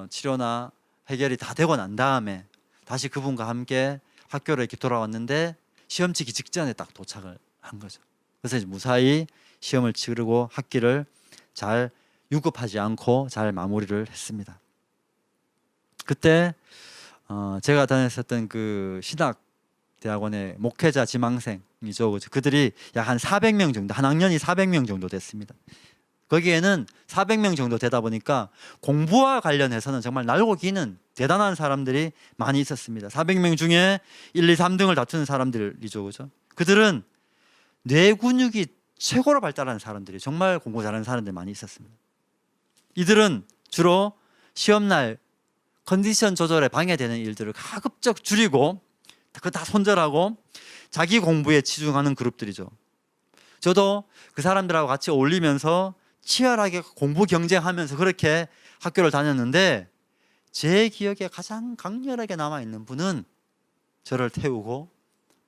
치료나 해결이 다 되고 난 다음에 다시 그분과 함께 학교로 이렇게 돌아왔는데 시험 치기 직전에 딱 도착을 한 거죠. 그래서 이제 무사히 시험을 치르고 학기를 잘 유급하지 않고 잘 마무리를 했습니다. 그때 제가 다녔었던 그 신학대학원의 목회자 지망생이죠. 그들이 약 한 400명 정도, 한 학년이 400명 정도 됐습니다. 거기에는 400명 정도 되다 보니까 공부와 관련해서는 정말 날고 기는 대단한 사람들이 많이 있었습니다. 400명 중에 1, 2, 3등을 다투는 사람들이죠. 그죠? 그들은 뇌 근육이 최고로 발달한 사람들이, 정말 공부 잘하는 사람들이 많이 있었습니다. 이들은 주로 시험날 컨디션 조절에 방해되는 일들을 가급적 줄이고 그거 다 손절하고 자기 공부에 치중하는 그룹들이죠. 저도 그 사람들하고 같이 어울리면서 치열하게 공부 경쟁하면서 그렇게 학교를 다녔는데 제 기억에 가장 강렬하게 남아있는 분은 저를 태우고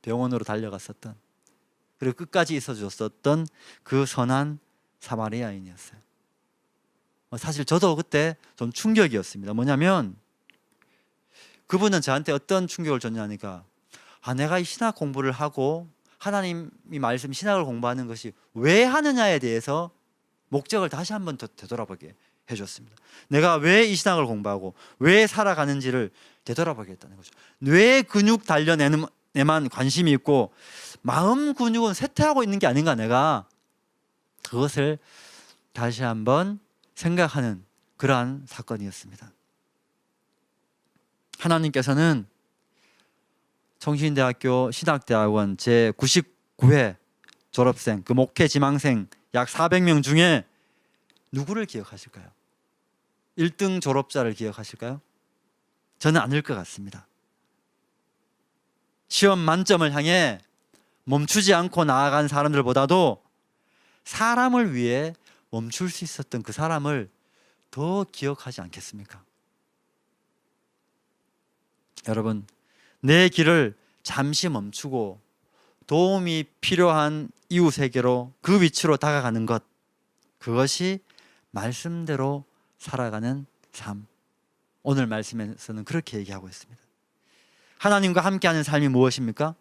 병원으로 달려갔었던, 그리고 끝까지 있어줬었던 그 선한 사마리아인이었어요. 사실 저도 그때 좀 충격이었습니다. 뭐냐면 그분은 저한테 어떤 충격을 줬냐니까, 내가 이 신학 공부를 하고 하나님이 말씀 신학을 공부하는 것이 왜 하느냐에 대해서 목적을 다시 한번 더 되돌아보게 해줬습니다. 내가 왜 이 신학을 공부하고 왜 살아가는지를 되돌아보게 했다는 거죠. 뇌 근육 단련에만 관심이 있고 마음 근육은 쇠퇴하고 있는 게 아닌가, 내가 그것을 다시 한번 생각하는 그러한 사건이었습니다. 하나님께서는 청신대학교 신학대학원 제99회 졸업생, 그 목회 지망생 약 400명 중에 누구를 기억하실까요? 1등 졸업자를 기억하실까요? 저는 아닐 것 같습니다. 시험 만점을 향해 멈추지 않고 나아간 사람들보다도 사람을 위해 멈출 수 있었던 그 사람을 더 기억하지 않겠습니까? 여러분, 내 길을 잠시 멈추고 도움이 필요한 이웃에게로 그 위치로 다가가는 것, 그것이 말씀대로 살아가는 삶. 오늘 말씀에서는 그렇게 얘기하고 있습니다. 하나님과 함께하는 삶이 무엇입니까?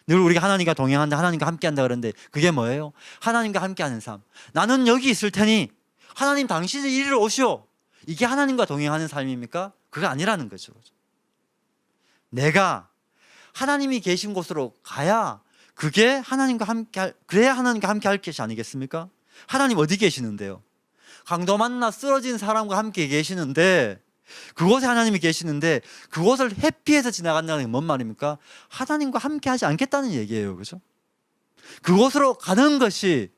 늘 우리가 하나님과 동행한다, 하나님과 함께한다 그러는데 그게 뭐예요? 하나님과 함께하는 삶. 나는 여기 있을 테니 하나님 당신이 이리로 오시오. 이게 하나님과 동행하는 삶입니까? 그거 아니라는 거죠. 내가 하나님이 계신 곳으로 가야 그게 하나님과 그래야 하나님과 함께 할 것이 아니겠습니까? 하나님 어디 계시는데요? 강도 만나 쓰러진 사람과 함께 계시는데, 그곳에 하나님이 계시는데 그곳을 회피해서 지나간다는 게 뭔 말입니까? 하나님과 함께 하지 않겠다는 얘기예요. 그죠? 그곳으로 가는 것이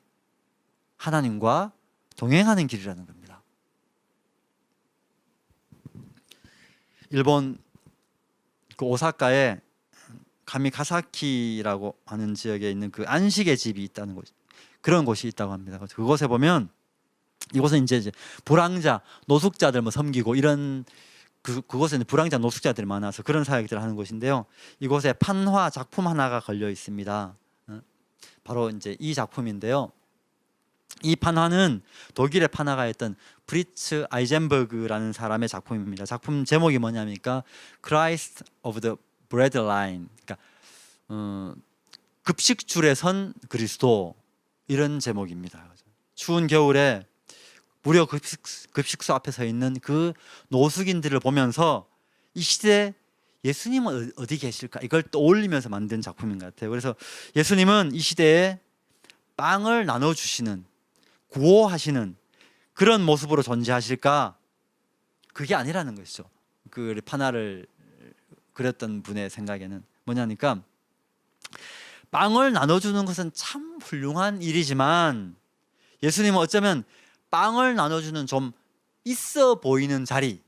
하나님과 동행하는 길이라는 겁니다. 일본 그 오사카에 가미가사키라고 하는 지역에 있는 그 안식의 집이 있다는 곳, 그런 곳이 있다고 합니다. 그곳에 보면, 이곳은 이제 불황자, 노숙자들 뭐 섬기고 이런 그곳에는 불황자, 노숙자들이 많아서 그런 사역들을 하는 곳인데요. 이곳에 판화 작품 하나가 걸려 있습니다. 바로 이제 이 작품인데요. 이 판화는 독일의 판화가였던 프리츠 아이젠버그라는 사람의 작품입니다. 작품 제목이 뭐냐니까 Christ of the Breadline, 그러니까 급식줄에 선 그리스도, 이런 제목입니다. 추운 겨울에 무료 급식소 앞에 서 있는 그 노숙인들을 보면서 이 시대에 예수님은 어디 계실까, 이걸 떠올리면서 만든 작품인 것 같아요. 그래서 예수님은 이 시대에 빵을 나눠주시는, 구호하시는 그런 모습으로 존재하실까? 그게 아니라는 것이죠. 그 판화를 그렸던 분의 생각에는 뭐냐니까, 빵을 나눠주는 것은 참 훌륭한 일이지만 예수님은 어쩌면 빵을 나눠주는 좀 있어 보이는 자리,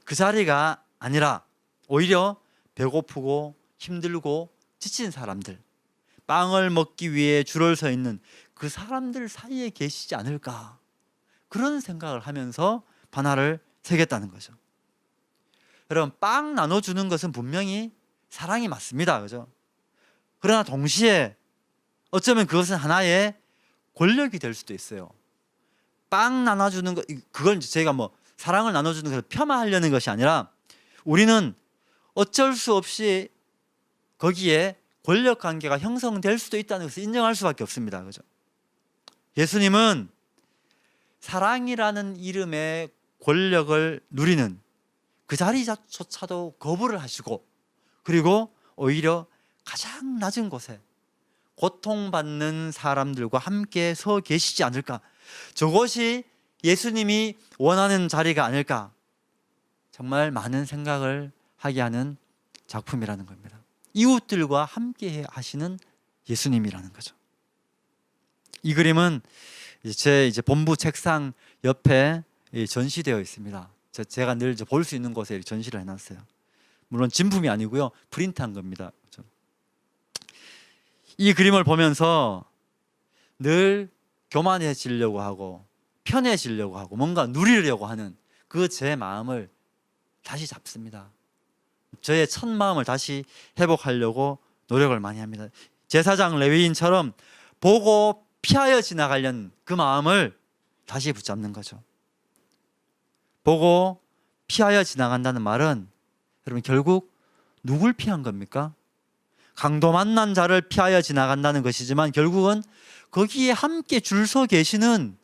그 자리가 아니라 오히려 배고프고 힘들고 지친 사람들, 빵을 먹기 위해 줄을 서 있는 그 사람들 사이에 계시지 않을까, 그런 생각을 하면서 판화를 새겼다는 거죠. 여러분, 빵 나눠주는 것은 분명히 사랑이 맞습니다. 그죠? 그러나 동시에 어쩌면 그것은 하나의 권력이 될 수도 있어요. 빵 나눠주는 것, 그걸 제가 뭐 사랑을 나눠주는 것을 폄하하려는 것이 아니라, 우리는 어쩔 수 없이 거기에 권력 관계가 형성될 수도 있다는 것을 인정할 수밖에 없습니다. 그죠? 예수님은 사랑이라는 이름의 권력을 누리는 그 자리조차도 거부를 하시고, 그리고 오히려 가장 낮은 곳에 고통받는 사람들과 함께 서 계시지 않을까, 저것이 예수님이 원하는 자리가 아닐까, 정말 많은 생각을 하게 하는 작품이라는 겁니다. 이웃들과 함께 하시는 예수님이라는 거죠. 이 그림은 제 본부 책상 옆에 전시되어 있습니다. 제가 늘 볼 수 있는 곳에 전시를 해놨어요. 물론 진품이 아니고요, 프린트한 겁니다. 이 그림을 보면서 늘 교만해지려고 하고 편해지려고 하고 뭔가 누리려고 하는 그 제 마음을 다시 잡습니다. 저의 첫 마음을 다시 회복하려고 노력을 많이 합니다. 제사장 레위인처럼 보고 피하여 지나가려는 그 마음을 다시 붙잡는 거죠. 보고 피하여 지나간다는 말은, 여러분, 결국 누굴 피한 겁니까? 강도 만난 자를 피하여 지나간다는 것이지만 결국은 거기에 함께 줄 서 계시는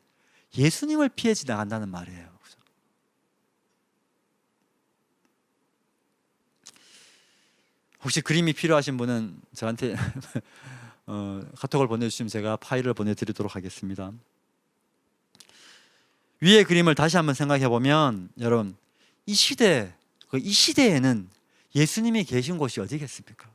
예수님을 피해 지나간다는 말이에요. 혹시 그림이 필요하신 분은 저한테 카톡을 보내주시면 제가 파일을 보내드리도록 하겠습니다. 위의 그림을 다시 한번 생각해 보면, 여러분, 이 시대에는 예수님이 계신 곳이 어디겠습니까?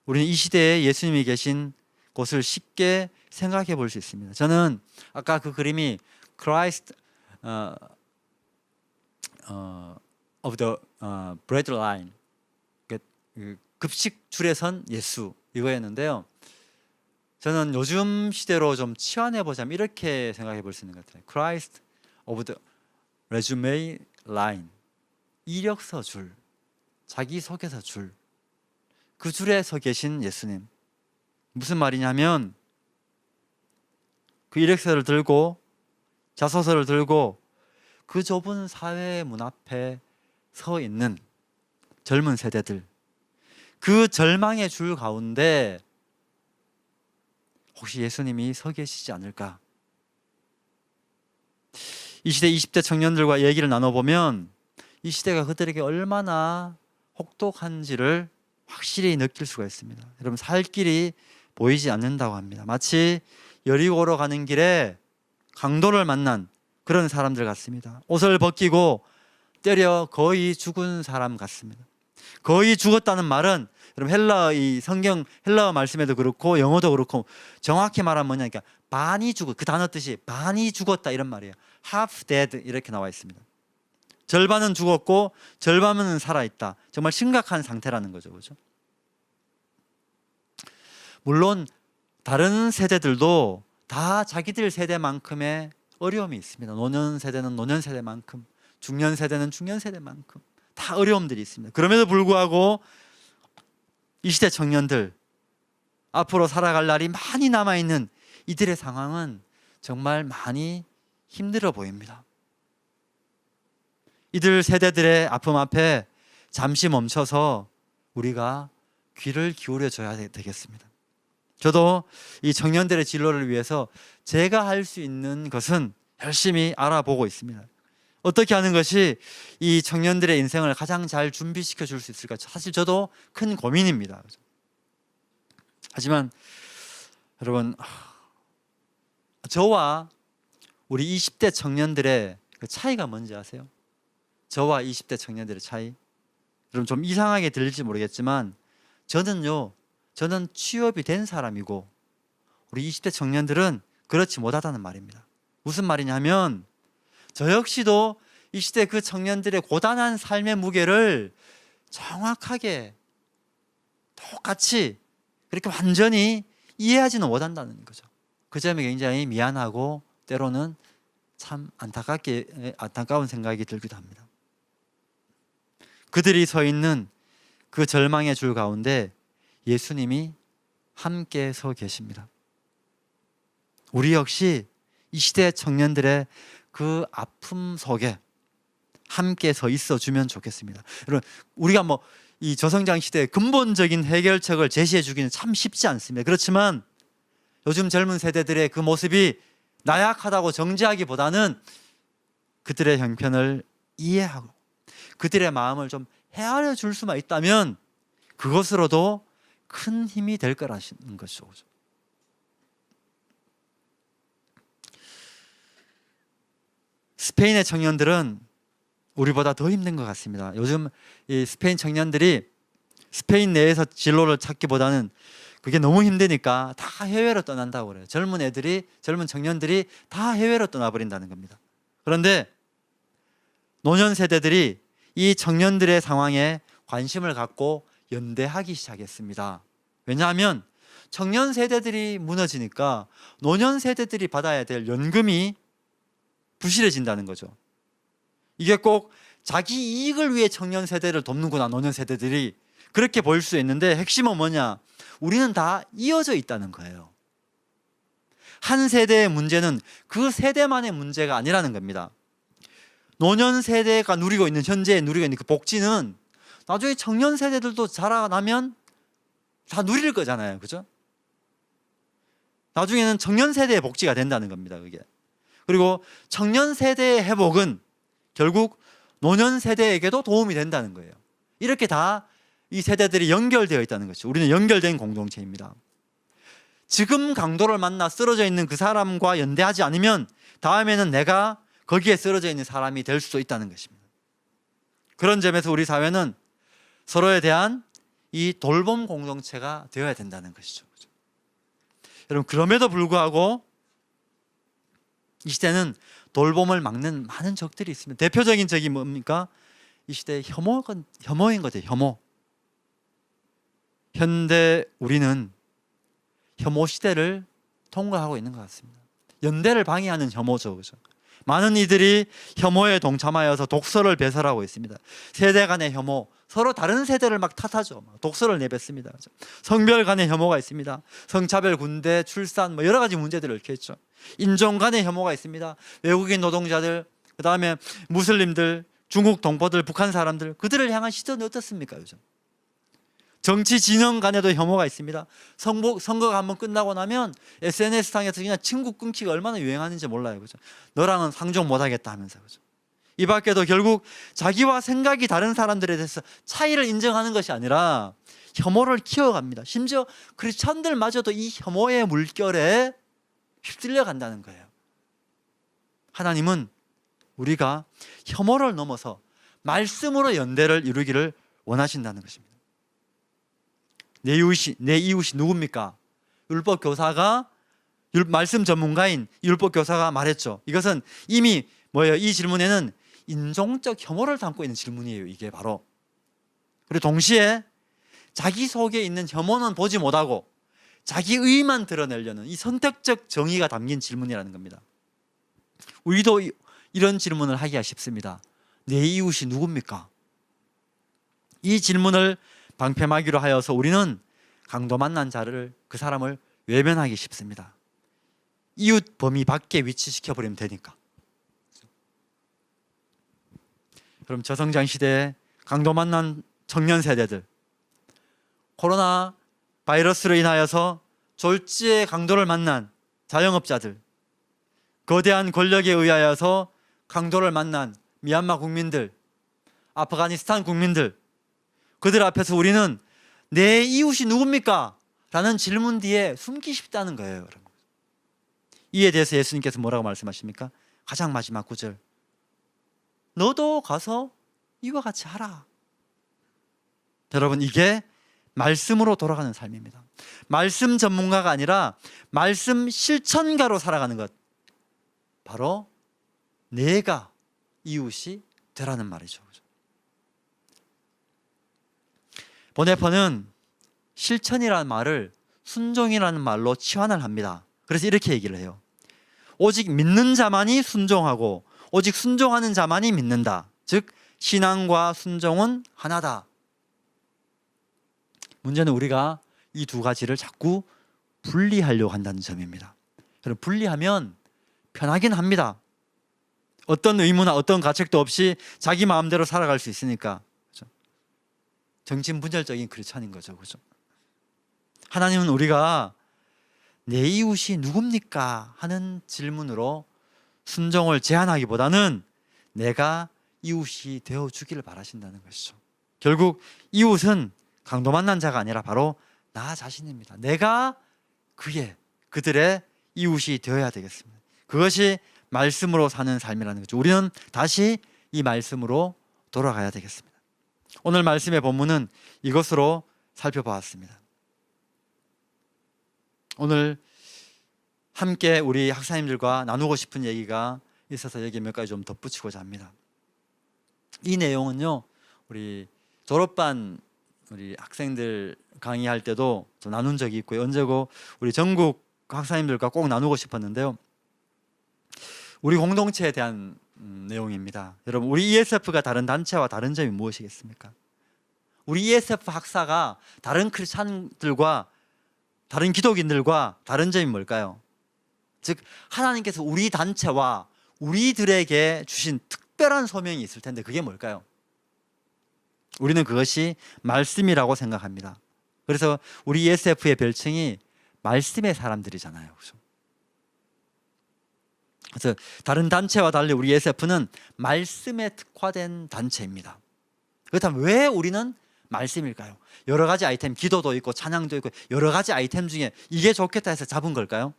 우리는 이 시대에 예수님이 계신 것을 쉽게 생각해 볼 수 있습니다. 저는 아까 그 그림이 Christ of the bread line, 그 급식 줄에 선 예수 이거였는데요. 저는 요즘 시대로 좀 치환해 보자면 이렇게 생각해 볼 수 있는 것 같아요. Christ of the resume line, 이력서 줄, 자기소개서 줄, 그 줄에 서 계신 예수님. 무슨 말이냐면 그 이력서를 들고 자소서를 들고 그 좁은 사회 문 앞에 서 있는 젊은 세대들, 그 절망의 줄 가운데 혹시 예수님이 서 계시지 않을까? 이 시대 20대 청년들과 얘기를 나눠보면 이 시대가 그들에게 얼마나 혹독한지를 확실히 느낄 수가 있습니다. 여러분, 살 길이 보이지 않는다고 합니다. 마치 여리고로 가는 길에 강도를 만난 그런 사람들 같습니다. 옷을 벗기고 때려 거의 죽은 사람 같습니다. 거의 죽었다는 말은 여러분 헬라어, 이 성경 헬라어 말씀에도 그렇고 영어도 그렇고 정확히 말하면 뭐냐, 그러니까 반이 죽었, 그 단어 뜻이 반이 죽었다 이런 말이에요. half dead 이렇게 나와 있습니다. 절반은 죽었고 절반은 살아있다. 정말 심각한 상태라는 거죠, 그렇죠? 물론 다른 세대들도 다 자기들 세대만큼의 어려움이 있습니다. 노년 세대는 노년 세대만큼, 중년 세대는 중년 세대만큼 다 어려움들이 있습니다. 그럼에도 불구하고 이 시대 청년들, 앞으로 살아갈 날이 많이 남아있는 이들의 상황은 정말 많이 힘들어 보입니다. 이들 세대들의 아픔 앞에 잠시 멈춰서 우리가 귀를 기울여 줘야 되겠습니다. 저도 이 청년들의 진로를 위해서 제가 할 수 있는 것은 열심히 알아보고 있습니다. 어떻게 하는 것이 이 청년들의 인생을 가장 잘 준비시켜 줄 수 있을까? 사실 저도 큰 고민입니다. 하지만 여러분, 저와 우리 20대 청년들의 그 차이가 뭔지 아세요? 저와 20대 청년들의 차이? 여러분, 좀 이상하게 들릴지 모르겠지만 저는 취업이 된 사람이고 우리 20대 청년들은 그렇지 못하다는 말입니다. 무슨 말이냐면 저 역시도 이 시대 그 청년들의 고단한 삶의 무게를 정확하게 똑같이 그렇게 완전히 이해하지는 못한다는 거죠. 그 점이 굉장히 미안하고 때로는 참 안타까운 생각이 들기도 합니다. 그들이 서 있는 그 절망의 줄 가운데 예수님이 함께 서 계십니다. 우리 역시 이 시대 청년들의 그 아픔 속에 함께 서 있어 주면 좋겠습니다. 여러분, 우리가 이 저성장 시대의 근본적인 해결책을 제시해 주기는 참 쉽지 않습니다. 그렇지만 요즘 젊은 세대들의 그 모습이 나약하다고 정죄하기보다는 그들의 형편을 이해하고 그들의 마음을 좀 헤아려 줄 수만 있다면 그것으로도 큰 힘이 될 거라는 것이죠. 스페인의 청년들은 우리보다 더 힘든 것 같습니다. 요즘 이 스페인 청년들이 스페인 내에서 진로를 찾기보다는 그게 너무 힘드니까 다 해외로 떠난다고 그래요. 젊은 청년들이 다 해외로 떠나버린다는 겁니다. 그런데 노년 세대들이 이 청년들의 상황에 관심을 갖고 연대하기 시작했습니다. 왜냐하면 청년 세대들이 무너지니까 노년 세대들이 받아야 될 연금이 부실해진다는 거죠. 이게 꼭 자기 이익을 위해 청년 세대를 돕는구나, 노년 세대들이. 그렇게 보일 수 있는데 핵심은 뭐냐? 우리는 다 이어져 있다는 거예요. 한 세대의 문제는 그 세대만의 문제가 아니라는 겁니다. 노년 세대가 현재 누리고 있는 그 복지는 나중에 청년 세대들도 자라나면 다 누릴 거잖아요. 그죠? 나중에는 청년 세대의 복지가 된다는 겁니다. 그게. 그리고 청년 세대의 회복은 결국 노년 세대에게도 도움이 된다는 거예요. 이렇게 다 이 세대들이 연결되어 있다는 것이죠. 우리는 연결된 공동체입니다. 지금 강도를 만나 쓰러져 있는 그 사람과 연대하지 않으면 다음에는 내가 거기에 쓰러져 있는 사람이 될 수도 있다는 것입니다. 그런 점에서 우리 사회는 서로에 대한 이 돌봄 공동체가 되어야 된다는 것이죠. 여러분, 그럼에도 불구하고 이 시대는 돌봄을 막는 많은 적들이 있습니다. 대표적인 적이 뭡니까? 이 시대의 혐오인 거죠. 혐오. 현대 우리는 혐오 시대를 통과하고 있는 것 같습니다. 연대를 방해하는 혐오죠, 그죠? 많은 이들이 혐오에 동참하여서 독서를 배설하고 있습니다. 세대 간의 혐오, 서로 다른 세대를 막 탓하죠. 독서를 내뱉습니다. 그죠? 성별 간의 혐오가 있습니다. 성차별, 군대, 출산, 여러 가지 문제들을 이렇게 했죠. 인종 간의 혐오가 있습니다. 외국인 노동자들, 그 다음에 무슬림들, 중국 동포들, 북한 사람들, 그들을 향한 시선이 어떻습니까, 요즘? 정치 진영 간에도 혐오가 있습니다. 선거가 한번 끝나고 나면 SNS상에서 그냥 친구 끊기가 얼마나 유행하는지 몰라요, 그죠? 너랑은 상종 못하겠다 하면서, 그죠? 이 밖에도 결국 자기와 생각이 다른 사람들에 대해서 차이를 인정하는 것이 아니라 혐오를 키워갑니다. 심지어 크리스천들마저도 이 혐오의 물결에 휩쓸려 간다는 거예요. 하나님은 우리가 혐오를 넘어서 말씀으로 연대를 이루기를 원하신다는 것입니다. 내 이웃이 누굽니까? 율법 교사가, 말씀 전문가인 율법 교사가 말했죠. 이것은 이미 이 질문에는 인종적 혐오를 담고 있는 질문이에요. 이게 바로. 그리고 동시에 자기 속에 있는 혐오는 보지 못하고 자기 의만 드러내려는 이 선택적 정의가 담긴 질문이라는 겁니다. 우리도 이런 질문을 하기가 쉽습니다. 내 이웃이 누굽니까? 이 질문을 방패막이로 하여서 우리는 강도 만난 자를, 그 사람을 외면하기 쉽습니다. 이웃 범위 밖에 위치시켜 버리면 되니까. 그럼 저성장 시대에 강도 만난 청년 세대들, 코로나 바이러스로 인하여서 졸지에 강도를 만난 자영업자들, 거대한 권력에 의하여서 강도를 만난 미얀마 국민들, 아프가니스탄 국민들, 그들 앞에서 우리는 내 이웃이 누굽니까? 라는 질문 뒤에 숨기 쉽다는 거예요, 여러분. 이에 대해서 예수님께서 뭐라고 말씀하십니까? 가장 마지막 구절, 너도 가서 이와 같이 하라. 여러분, 이게 말씀으로 돌아가는 삶입니다. 말씀 전문가가 아니라 말씀 실천가로 살아가는 것, 바로 내가 이웃이 되라는 말이죠. 보네퍼는 실천이라는 말을 순종이라는 말로 치환을 합니다. 그래서 이렇게 얘기를 해요. 오직 믿는 자만이 순종하고 오직 순종하는 자만이 믿는다. 즉 신앙과 순종은 하나다. 문제는 우리가 이 두 가지를 자꾸 분리하려고 한다는 점입니다. 그럼 분리하면 편하긴 합니다. 어떤 의무나 어떤 가책도 없이 자기 마음대로 살아갈 수 있으니까. 그렇죠? 정신분열적인 크리스천인 거죠, 그렇죠? 하나님은 우리가 내 이웃이 누굽니까? 하는 질문으로 순종을 제한하기보다는 내가 이웃이 되어주기를 바라신다는 것이죠. 결국 이웃은 강도 만난 자가 아니라 바로 나 자신입니다. 내가 그들의 이웃이 되어야 되겠습니다. 그것이 말씀으로 사는 삶이라는 거죠. 우리는 다시 이 말씀으로 돌아가야 되겠습니다. 오늘 말씀의 본문은 이것으로 살펴보았습니다. 오늘 함께 우리 학사님들과 나누고 싶은 얘기가 있어서 여기 몇 가지 좀 덧붙이고자 합니다. 이 내용은요, 우리 졸업반 우리 학생들 강의할 때도 좀 나눈 적이 있고요. 언제고 우리 전국 학사님들과 꼭 나누고 싶었는데요. 우리 공동체에 대한 내용입니다. 여러분, 우리 ESF가 다른 단체와 다른 점이 무엇이겠습니까? 우리 ESF 학사가 다른 크리스찬들과 다른 기독인들과 다른 점이 뭘까요? 즉 하나님께서 우리 단체와 우리들에게 주신 특별한 소명이 있을 텐데 그게 뭘까요? 우리는 그것이 말씀이라고 생각합니다. 그래서 우리 ESF의 별칭이 말씀의 사람들이잖아요. 그래서 다른 단체와 달리 우리 ESF는 말씀에 특화된 단체입니다. 그렇다면 왜 우리는 말씀일까요? 여러 가지 아이템, 기도도 있고 찬양도 있고 여러 가지 아이템 중에 이게 좋겠다 해서 잡은 걸까요?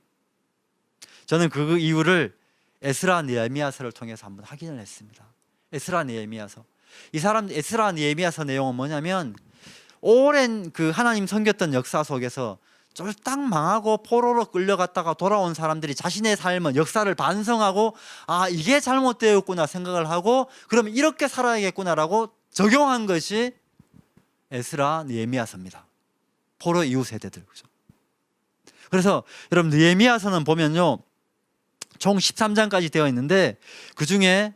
저는 그 이유를 에스라 느헤미야서를 통해서 한번 확인을 했습니다. 에스라 느헤미야서. 이 사람 에스라 느헤미야서 내용은 뭐냐면 오랜 그 하나님 섬겼던 역사 속에서 쫄딱 망하고 포로로 끌려갔다가 돌아온 사람들이 자신의 삶은 역사를 반성하고 아 이게 잘못되었구나 생각을 하고 그럼 이렇게 살아야겠구나라고 적용한 것이 에스라 느헤미야서입니다. 포로 이후 세대들. 그죠? 그래서 여러분 느헤미야서는 보면요 총 13장까지 되어 있는데 그 중에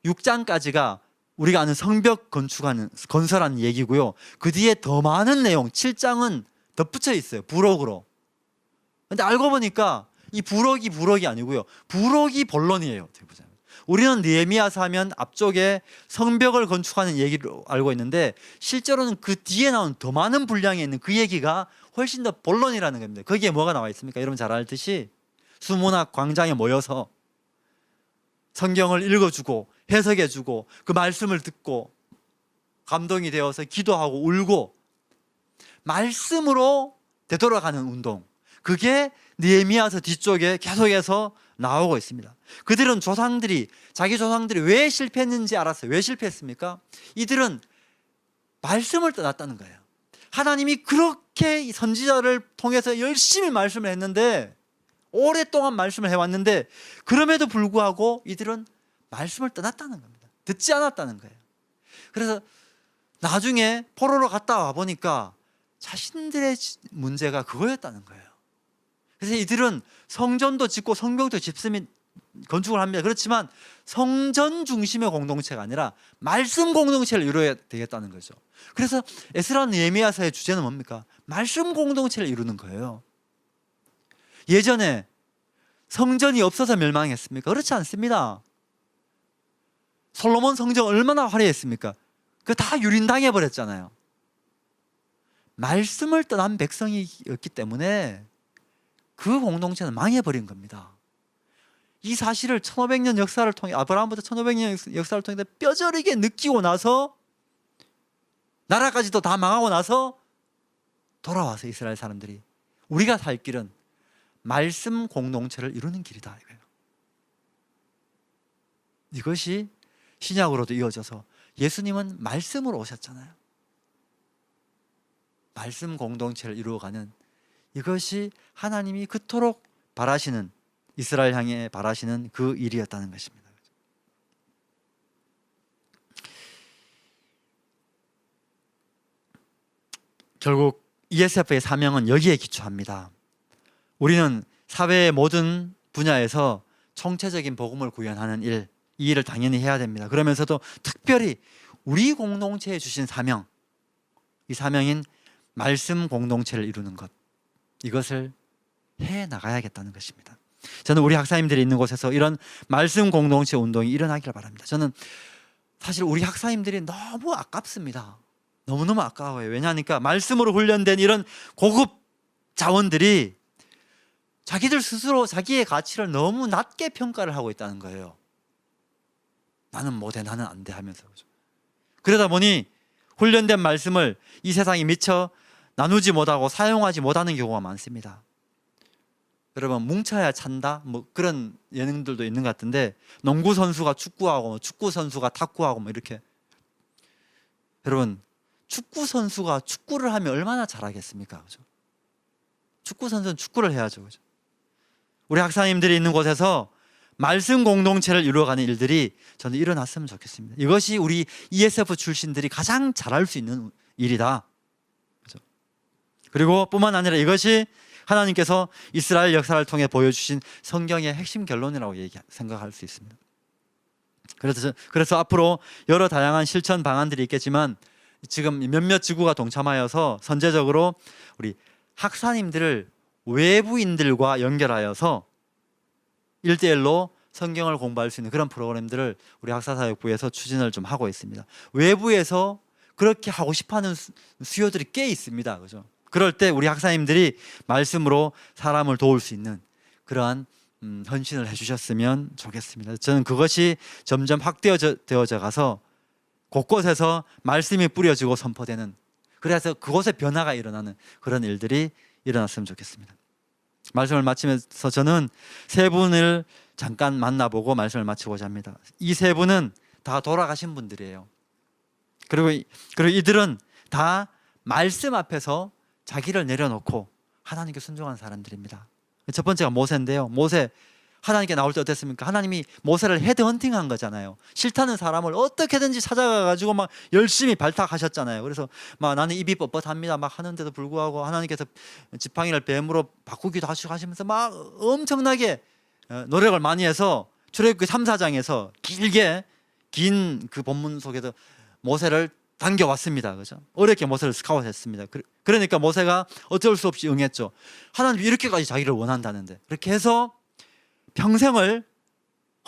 6장까지가 우리가 아는 성벽 건설하는 얘기고요. 그 뒤에 더 많은 내용 7장은 덧붙여 있어요. 부록으로. 근데 알고 보니까 이 부록이 아니고요. 부록이 본론이에요. 우리는 느헤미야서 하면 앞쪽에 성벽을 건축하는 얘기로 알고 있는데 실제로는 그 뒤에 나온 더 많은 분량에 있는 그 얘기가 훨씬 더 본론이라는 겁니다. 거기에 뭐가 나와 있습니까? 여러분 잘 알듯이 수문학 광장에 모여서 성경을 읽어주고 해석해주고 그 말씀을 듣고 감동이 되어서 기도하고 울고 말씀으로 되돌아가는 운동, 그게 느헤미야서 뒤쪽에 계속해서 나오고 있습니다. 그들은 자기 조상들이 왜 실패했는지 알았어요. 왜 실패했습니까? 이들은 말씀을 떠났다는 거예요. 하나님이 그렇게 선지자를 통해서 열심히 말씀을 했는데 오랫동안 말씀을 해왔는데 그럼에도 불구하고 이들은 말씀을 떠났다는 겁니다. 듣지 않았다는 거예요. 그래서 나중에 포로로 갔다 와 보니까 자신들의 문제가 그거였다는 거예요. 그래서 이들은 성전도 짓고 성벽도 집습니다. 건축을 합니다. 그렇지만 성전 중심의 공동체가 아니라 말씀 공동체를 이루어야 되겠다는 거죠. 그래서 에스라 느헤미야서의 주제는 뭡니까? 말씀 공동체를 이루는 거예요. 예전에 성전이 없어서 멸망했습니까? 그렇지 않습니다. 솔로몬 성전 얼마나 화려했습니까? 그거 다 유린당해 버렸잖아요. 말씀을 떠난 백성이었기 때문에 그 공동체는 망해버린 겁니다. 이 사실을 1500년 역사를 통해 아브라함부터 1500년 역사를 통해 뼈저리게 느끼고 나서 나라까지도 다 망하고 나서 돌아와서 이스라엘 사람들이 우리가 살 길은 말씀 공동체를 이루는 길이다 이거예요. 이것이 신약으로도 이어져서 예수님은 말씀으로 오셨잖아요. 말씀 공동체를 이루어가는 이것이 하나님이 그토록 바라시는 이스라엘 향해 바라시는 그 일이었다는 것입니다. 결국 ESF의 사명은 여기에 기초합니다. 우리는 사회의 모든 분야에서 총체적인 복음을 구현하는 일, 이 일을 당연히 해야 됩니다. 그러면서도 특별히 우리 공동체에 주신 사명, 이 사명인 말씀 공동체를 이루는 것, 이것을 해 나가야겠다는 것입니다. 저는 우리 학사님들이 있는 곳에서 이런 말씀 공동체 운동이 일어나기를 바랍니다. 저는 사실 우리 학사님들이 너무 아깝습니다. 너무너무 아까워요. 왜냐하니까 말씀으로 훈련된 이런 고급 자원들이 자기들 스스로 자기의 가치를 너무 낮게 평가를 하고 있다는 거예요. 나는 못해, 나는 안 돼 하면서. 그러다 보니 훈련된 말씀을 이 세상에 미처 나누지 못하고 사용하지 못하는 경우가 많습니다. 여러분 뭉쳐야 찬다 뭐 그런 예능들도 있는 것 같은데 농구 선수가 축구하고 축구 선수가 탁구하고 뭐 이렇게. 여러분 축구 선수가 축구를 하면 얼마나 잘하겠습니까? 그죠? 축구 선수는 축구를 해야죠. 그죠? 우리 학사님들이 있는 곳에서 말씀 공동체를 이루어가는 일들이 저는 일어났으면 좋겠습니다. 이것이 우리 ESF 출신들이 가장 잘할 수 있는 일이다. 그죠? 그리고 뿐만 아니라 이것이 하나님께서 이스라엘 역사를 통해 보여주신 성경의 핵심 결론이라고 생각할 수 있습니다. 그래서 앞으로 여러 다양한 실천 방안들이 있겠지만 지금 몇몇 지구가 동참하여서 선제적으로 우리 학사님들을 외부인들과 연결하여서 1대1로 성경을 공부할 수 있는 그런 프로그램들을 우리 학사사역부에서 추진을 좀 하고 있습니다. 외부에서 그렇게 하고 싶어하는 수요들이 꽤 있습니다. 그죠? 그럴 때 우리 학사님들이 말씀으로 사람을 도울 수 있는 그러한 헌신을 해주셨으면 좋겠습니다. 저는 그것이 점점 확대되어져 가서 곳곳에서 말씀이 뿌려지고 선포되는, 그래서 그곳에 변화가 일어나는 그런 일들이 일어났으면 좋겠습니다. 말씀을 마치면서 저는 세 분을 잠깐 만나보고 말씀을 마치고자 합니다. 이 세 분은 다 돌아가신 분들이에요. 그리고 이들은 다 말씀 앞에서 자기를 내려놓고 하나님께 순종한 사람들입니다. 첫 번째가 모세인데요. 모세 하나님께 나올 때 어땠습니까? 하나님이 모세를 헤드헌팅한 거잖아요. 싫다는 사람을 어떻게든지 찾아가 가지고 막 열심히 발탁하셨잖아요. 그래서 막 나는 입이 뻣뻣합니다 막 하는데도 불구하고 하나님께서 지팡이를 뱀으로 바꾸기도 하시면서 막 엄청나게 노력을 많이 해서 출애굽기 3, 4장에서 길게 긴 그 본문 속에서 모세를 당겨왔습니다. 그죠? 어렵게 모세를 스카웃했습니다. 그러니까 모세가 어쩔 수 없이 응했죠. 하나님이 이렇게까지 자기를 원한다는데. 그렇게 해서 평생을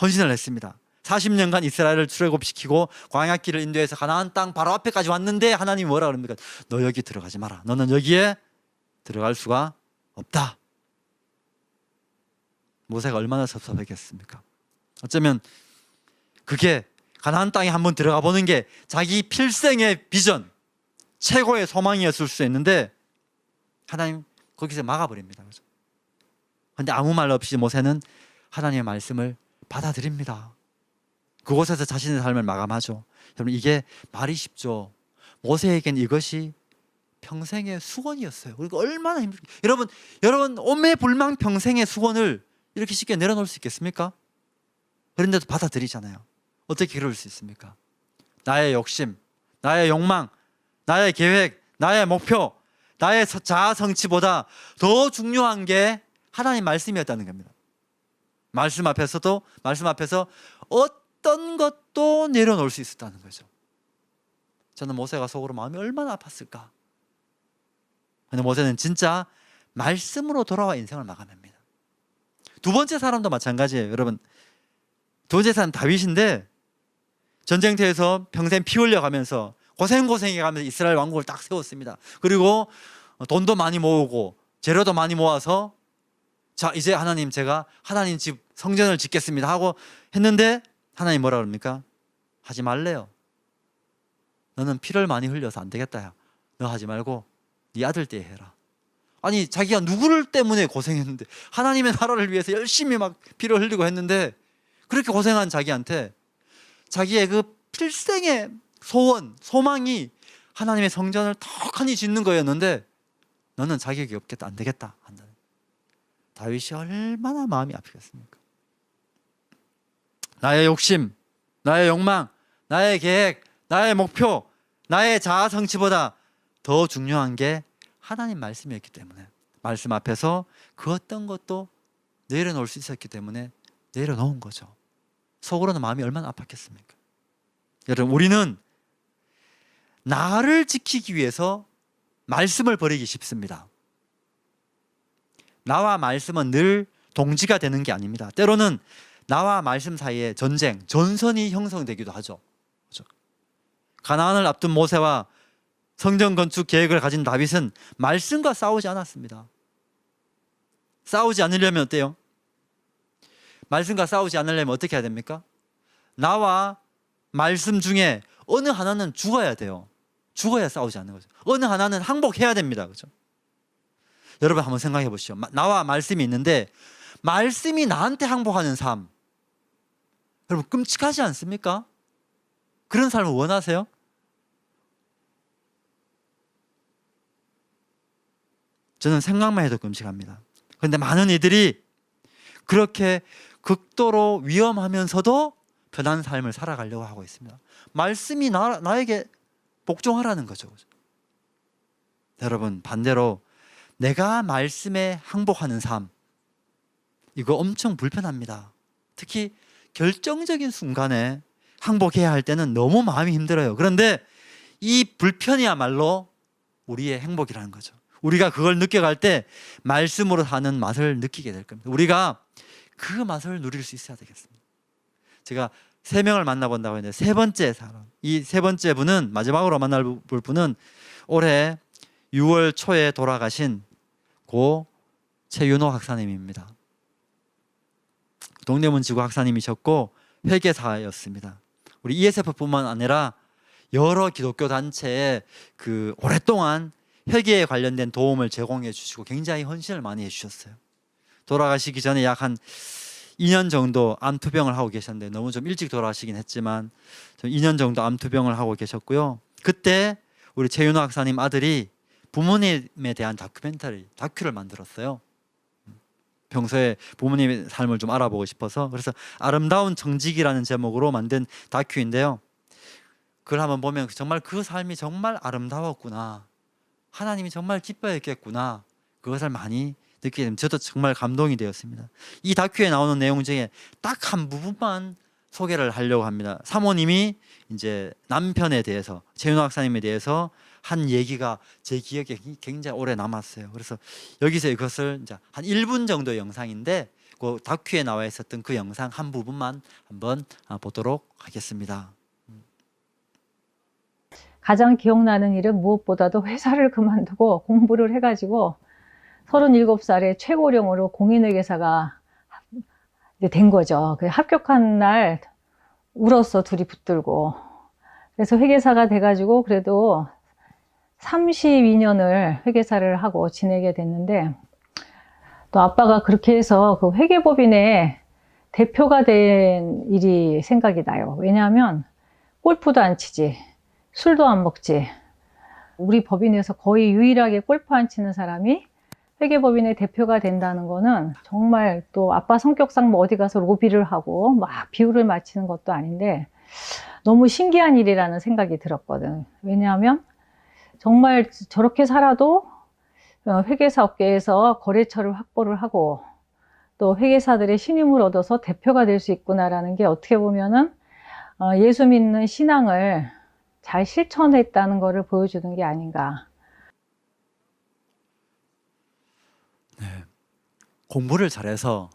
헌신을 했습니다. 40년간 이스라엘을 출애굽시키고 광야길을 인도해서 가나안 땅 바로 앞에까지 왔는데 하나님이 뭐라 그럽니까? 너 여기 들어가지 마라. 너는 여기에 들어갈 수가 없다. 모세가 얼마나 섭섭했겠습니까? 어쩌면 그게 가나안 땅에 한번 들어가 보는 게 자기 필생의 비전, 최고의 소망이었을 수 있는데 하나님 거기서 막아버립니다. 그런데 아무 말 없이 모세는 하나님의 말씀을 받아들입니다. 그곳에서 자신의 삶을 마감하죠. 여러분 이게 말이 쉽죠. 모세에겐 이것이 평생의 수건이었어요. 그러니까 얼마나 힘들게 여러분 오매불망 평생의 수건을 이렇게 쉽게 내려놓을 수 있겠습니까? 그런데도 받아들이잖아요. 어떻게 그럴 수 있습니까? 나의 욕심, 나의 욕망, 나의 계획, 나의 목표, 나의 자아 성취보다 더 중요한 게 하나님 말씀이었다는 겁니다. 말씀 앞에서 어떤 것도 내려놓을 수 있었다는 거죠. 저는 모세가 속으로 마음이 얼마나 아팠을까. 근데 모세는 진짜 말씀으로 돌아와 인생을 마감합니다. 두 번째 사람도 마찬가지예요. 여러분 두 번째 사람 다윗인데 전쟁터에서 평생 피 흘려가면서 고생해가면서 이스라엘 왕국을 딱 세웠습니다. 그리고 돈도 많이 모으고 재료도 많이 모아서 자 이제 하나님 제가 하나님 집 성전을 짓겠습니다 하고 했는데 하나님 뭐라 그럽니까? 하지 말래요. 너는 피를 많이 흘려서 안 되겠다. 야. 너 하지 말고 네 아들 때 해라. 아니 자기가 누구를 때문에 고생했는데 하나님의 나라를 위해서 열심히 막 피를 흘리고 했는데 그렇게 고생한 자기한테 자기의 그 필생의 소원, 소망이 하나님의 성전을 턱하니 짓는 거였는데 너는 자격이 없겠다, 안 되겠다 한다는. 다윗이 얼마나 마음이 아프겠습니까? 나의 욕심, 나의 욕망, 나의 계획, 나의 목표, 나의 자아 성취보다 더 중요한 게 하나님 말씀이었기 때문에 말씀 앞에서 그 어떤 것도 내려놓을 수 있었기 때문에 내려놓은 거죠. 속으로는 마음이 얼마나 아팠겠습니까? 여러분 우리는 나를 지키기 위해서 말씀을 버리기 쉽습니다. 나와 말씀은 늘 동지가 되는 게 아닙니다. 때로는 나와 말씀 사이에 전쟁, 전선이 형성되기도 하죠. 그렇죠? 가나안을 앞둔 모세와 성전 건축 계획을 가진 다윗은 말씀과 싸우지 않았습니다. 싸우지 않으려면 어때요? 말씀과 싸우지 않으려면 어떻게 해야 됩니까? 나와 말씀 중에 어느 하나는 죽어야 돼요. 죽어야 싸우지 않는 거죠. 어느 하나는 항복해야 됩니다. 그렇죠? 여러분 한번 생각해 보시죠. 나와 말씀이 있는데 말씀이 나한테 항복하는 삶. 여러분 끔찍하지 않습니까? 그런 삶을 원하세요? 저는 생각만 해도 끔찍합니다. 그런데 많은 이들이 그렇게 극도로 위험하면서도 편한 삶을 살아가려고 하고 있습니다. 말씀이 나에게 복종하라는 거죠. 여러분 반대로 내가 말씀에 항복하는 삶, 이거 엄청 불편합니다. 특히 결정적인 순간에 항복해야 할 때는 너무 마음이 힘들어요. 그런데 이 불편이야말로 우리의 행복이라는 거죠. 우리가 그걸 느껴갈 때 말씀으로 사는 맛을 느끼게 될 겁니다. 우리가 그 맛을 누릴 수 있어야 되겠습니다. 제가 3명을 만나본다고 했는데 세 번째 사람, 이 세 번째 분은 마지막으로 만나볼 분은 올해 6월 초에 돌아가신 고 최윤호 학사님입니다. 동대문 지구 학사님이셨고 회계사였습니다. 우리 ESF뿐만 아니라 여러 기독교 단체에 그 오랫동안 회계에 관련된 도움을 제공해 주시고 굉장히 헌신을 많이 해주셨어요. 돌아가시기 전에 약 한 2년 정도 암투병을 하고 계셨는데 너무 좀 일찍 돌아가시긴 했지만 좀 2년 정도 암투병을 하고 계셨고요. 그때 우리 최윤호 학사님 아들이 부모님에 대한 다큐를 만들었어요. 평소에 부모님의 삶을 좀 알아보고 싶어서. 그래서 아름다운 정직이라는 제목으로 만든 다큐인데요. 그걸 한번 보면 정말 그 삶이 정말 아름다웠구나, 하나님이 정말 기뻐했겠구나, 그것을 많이 느끼게 됩니다. 저도 정말 감동이 되었습니다. 이 다큐에 나오는 내용 중에 딱 한 부분만 소개를 하려고 합니다. 사모님이 이제 남편에 대해서, 최윤호 박사님에 대해서 한 얘기가 제 기억에 굉장히 오래 남았어요. 그래서 여기서 이것을 이제 한 1분 정도의 영상인데 그 다큐에 나와 있었던 그 영상 한 부분만 한번 보도록 하겠습니다. 가장 기억나는 일은 무엇보다도 회사를 그만두고 공부를 해가지고 37살에 최고령으로 공인회계사가 된 거죠. 합격한 날 울었어, 둘이 붙들고. 그래서 회계사가 돼가지고 그래도 32년을 회계사를 하고 지내게 됐는데, 또 아빠가 그렇게 해서 그 회계법인의 대표가 된 일이 생각이 나요. 왜냐하면 골프도 안 치지, 술도 안 먹지, 우리 법인에서 거의 유일하게 골프 안 치는 사람이 회계법인의 대표가 된다는 거는 정말, 또 아빠 성격상 뭐 어디 가서 로비를 하고 막 비율을 맞추는 것도 아닌데 너무 신기한 일이라는 생각이 들었거든. 왜냐하면 정말 저렇게 살아도 회계사 업계에서 거래처를 확보를 하고 또 회계사들의 신임을 얻어서 대표가 될 수 있구나라는 게 어떻게 보면은 예수 믿는 신앙을 잘 실천했다는 것을 보여주는 게 아닌가. 네. 공부를 잘해서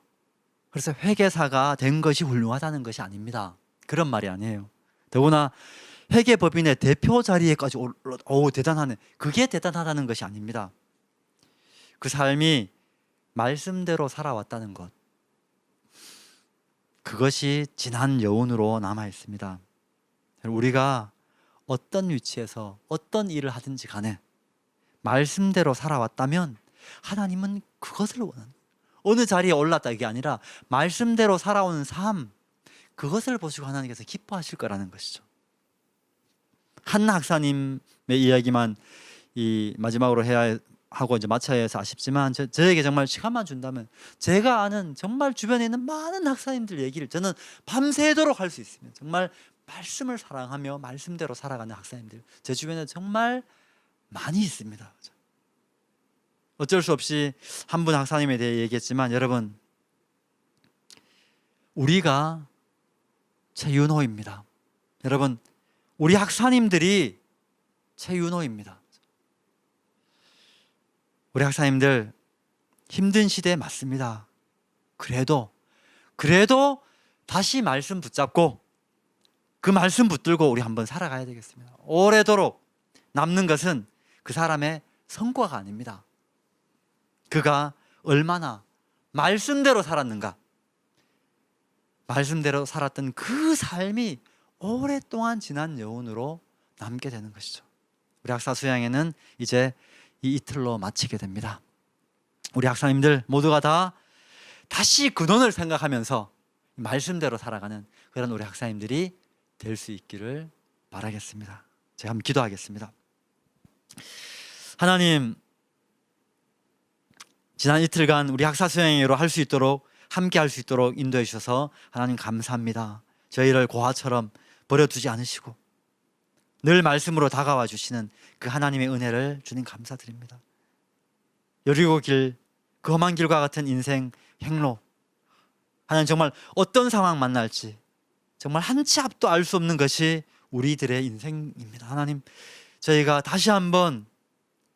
그래서 회계사가 된 것이 훌륭하다는 것이 아닙니다. 그런 말이 아니에요. 더구나 회계법인의 대표 자리에까지 대단하네, 그게 대단하다는 것이 아닙니다. 그 삶이 말씀대로 살아왔다는 것, 그것이 진한 여운으로 남아 있습니다. 우리가 어떤 위치에서 어떤 일을 하든지 간에 말씀대로 살아왔다면 하나님은 그것을 원하는, 어느 자리에 올랐다 이게 아니라 말씀대로 살아오는 삶, 그것을 보시고 하나님께서 기뻐하실 거라는 것이죠. 한나 박사님의 이야기만 이 마지막으로 해야 하고 이제 마쳐야 해서 아쉽지만, 저에게 정말 시간만 준다면 제가 아는 정말 주변에 있는 많은 학사님들 얘기를 저는 밤새도록 할 수 있습니다. 정말 말씀을 사랑하며 말씀대로 살아가는 학사님들 제 주변에 정말 많이 있습니다. 어쩔 수 없이 한 분 학사님에 대해 얘기했지만, 여러분, 우리가 최윤호입니다. 여러분, 우리 학사님들이 최윤호입니다. 우리 학사님들 힘든 시대 맞습니다. 그래도 다시 말씀 붙잡고 그 말씀 붙들고 우리 한번 살아가야 되겠습니다. 오래도록 남는 것은 그 사람의 성과가 아닙니다. 그가 얼마나 말씀대로 살았는가, 말씀대로 살았던 그 삶이 오랫동안 지난 여운으로 남게 되는 것이죠. 우리 학사 수양회는 이제 이 이틀로 마치게 됩니다. 우리 학사님들 모두가 다 다시 근원을 생각하면서 말씀대로 살아가는 그런 우리 학사님들이 될 수 있기를 바라겠습니다. 제가 한번 기도하겠습니다. 하나님, 지난 이틀간 우리 학사 수양회로 할 수 있도록, 함께 할 수 있도록 인도해 주셔서 하나님 감사합니다. 저희를 고아처럼 버려두지 않으시고 늘 말씀으로 다가와 주시는 그 하나님의 은혜를 주님 감사드립니다. 여리고 길, 그 험한 길과 같은 인생 행로, 하나님 정말 어떤 상황 만날지 정말 한 치 앞도 알 수 없는 것이 우리들의 인생입니다. 하나님, 저희가 다시 한번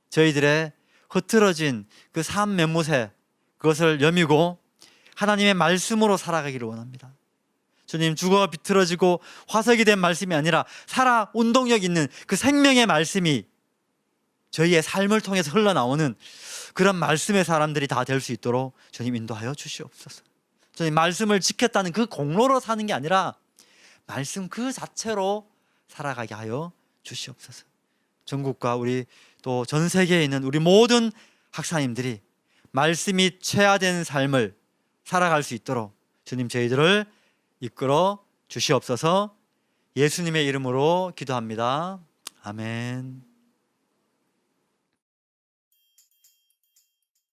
저희들의 흐트러진 그 삶 메모새, 그것을 여미고 하나님의 말씀으로 살아가기를 원합니다. 주님, 죽어 비틀어지고 화석이 된 말씀이 아니라 살아 운동력 있는 그 생명의 말씀이 저희의 삶을 통해서 흘러나오는 그런 말씀의 사람들이 다 될 수 있도록 주님 인도하여 주시옵소서. 주님, 말씀을 지켰다는 그 공로로 사는 게 아니라 말씀 그 자체로 살아가게 하여 주시옵소서. 전국과 우리 또 전 세계에 있는 우리 모든 학사님들이 말씀이 최하된 삶을 살아갈 수 있도록 주님 저희들을 이끌어 주시옵소서. 예수님의 이름으로 기도합니다. 아멘.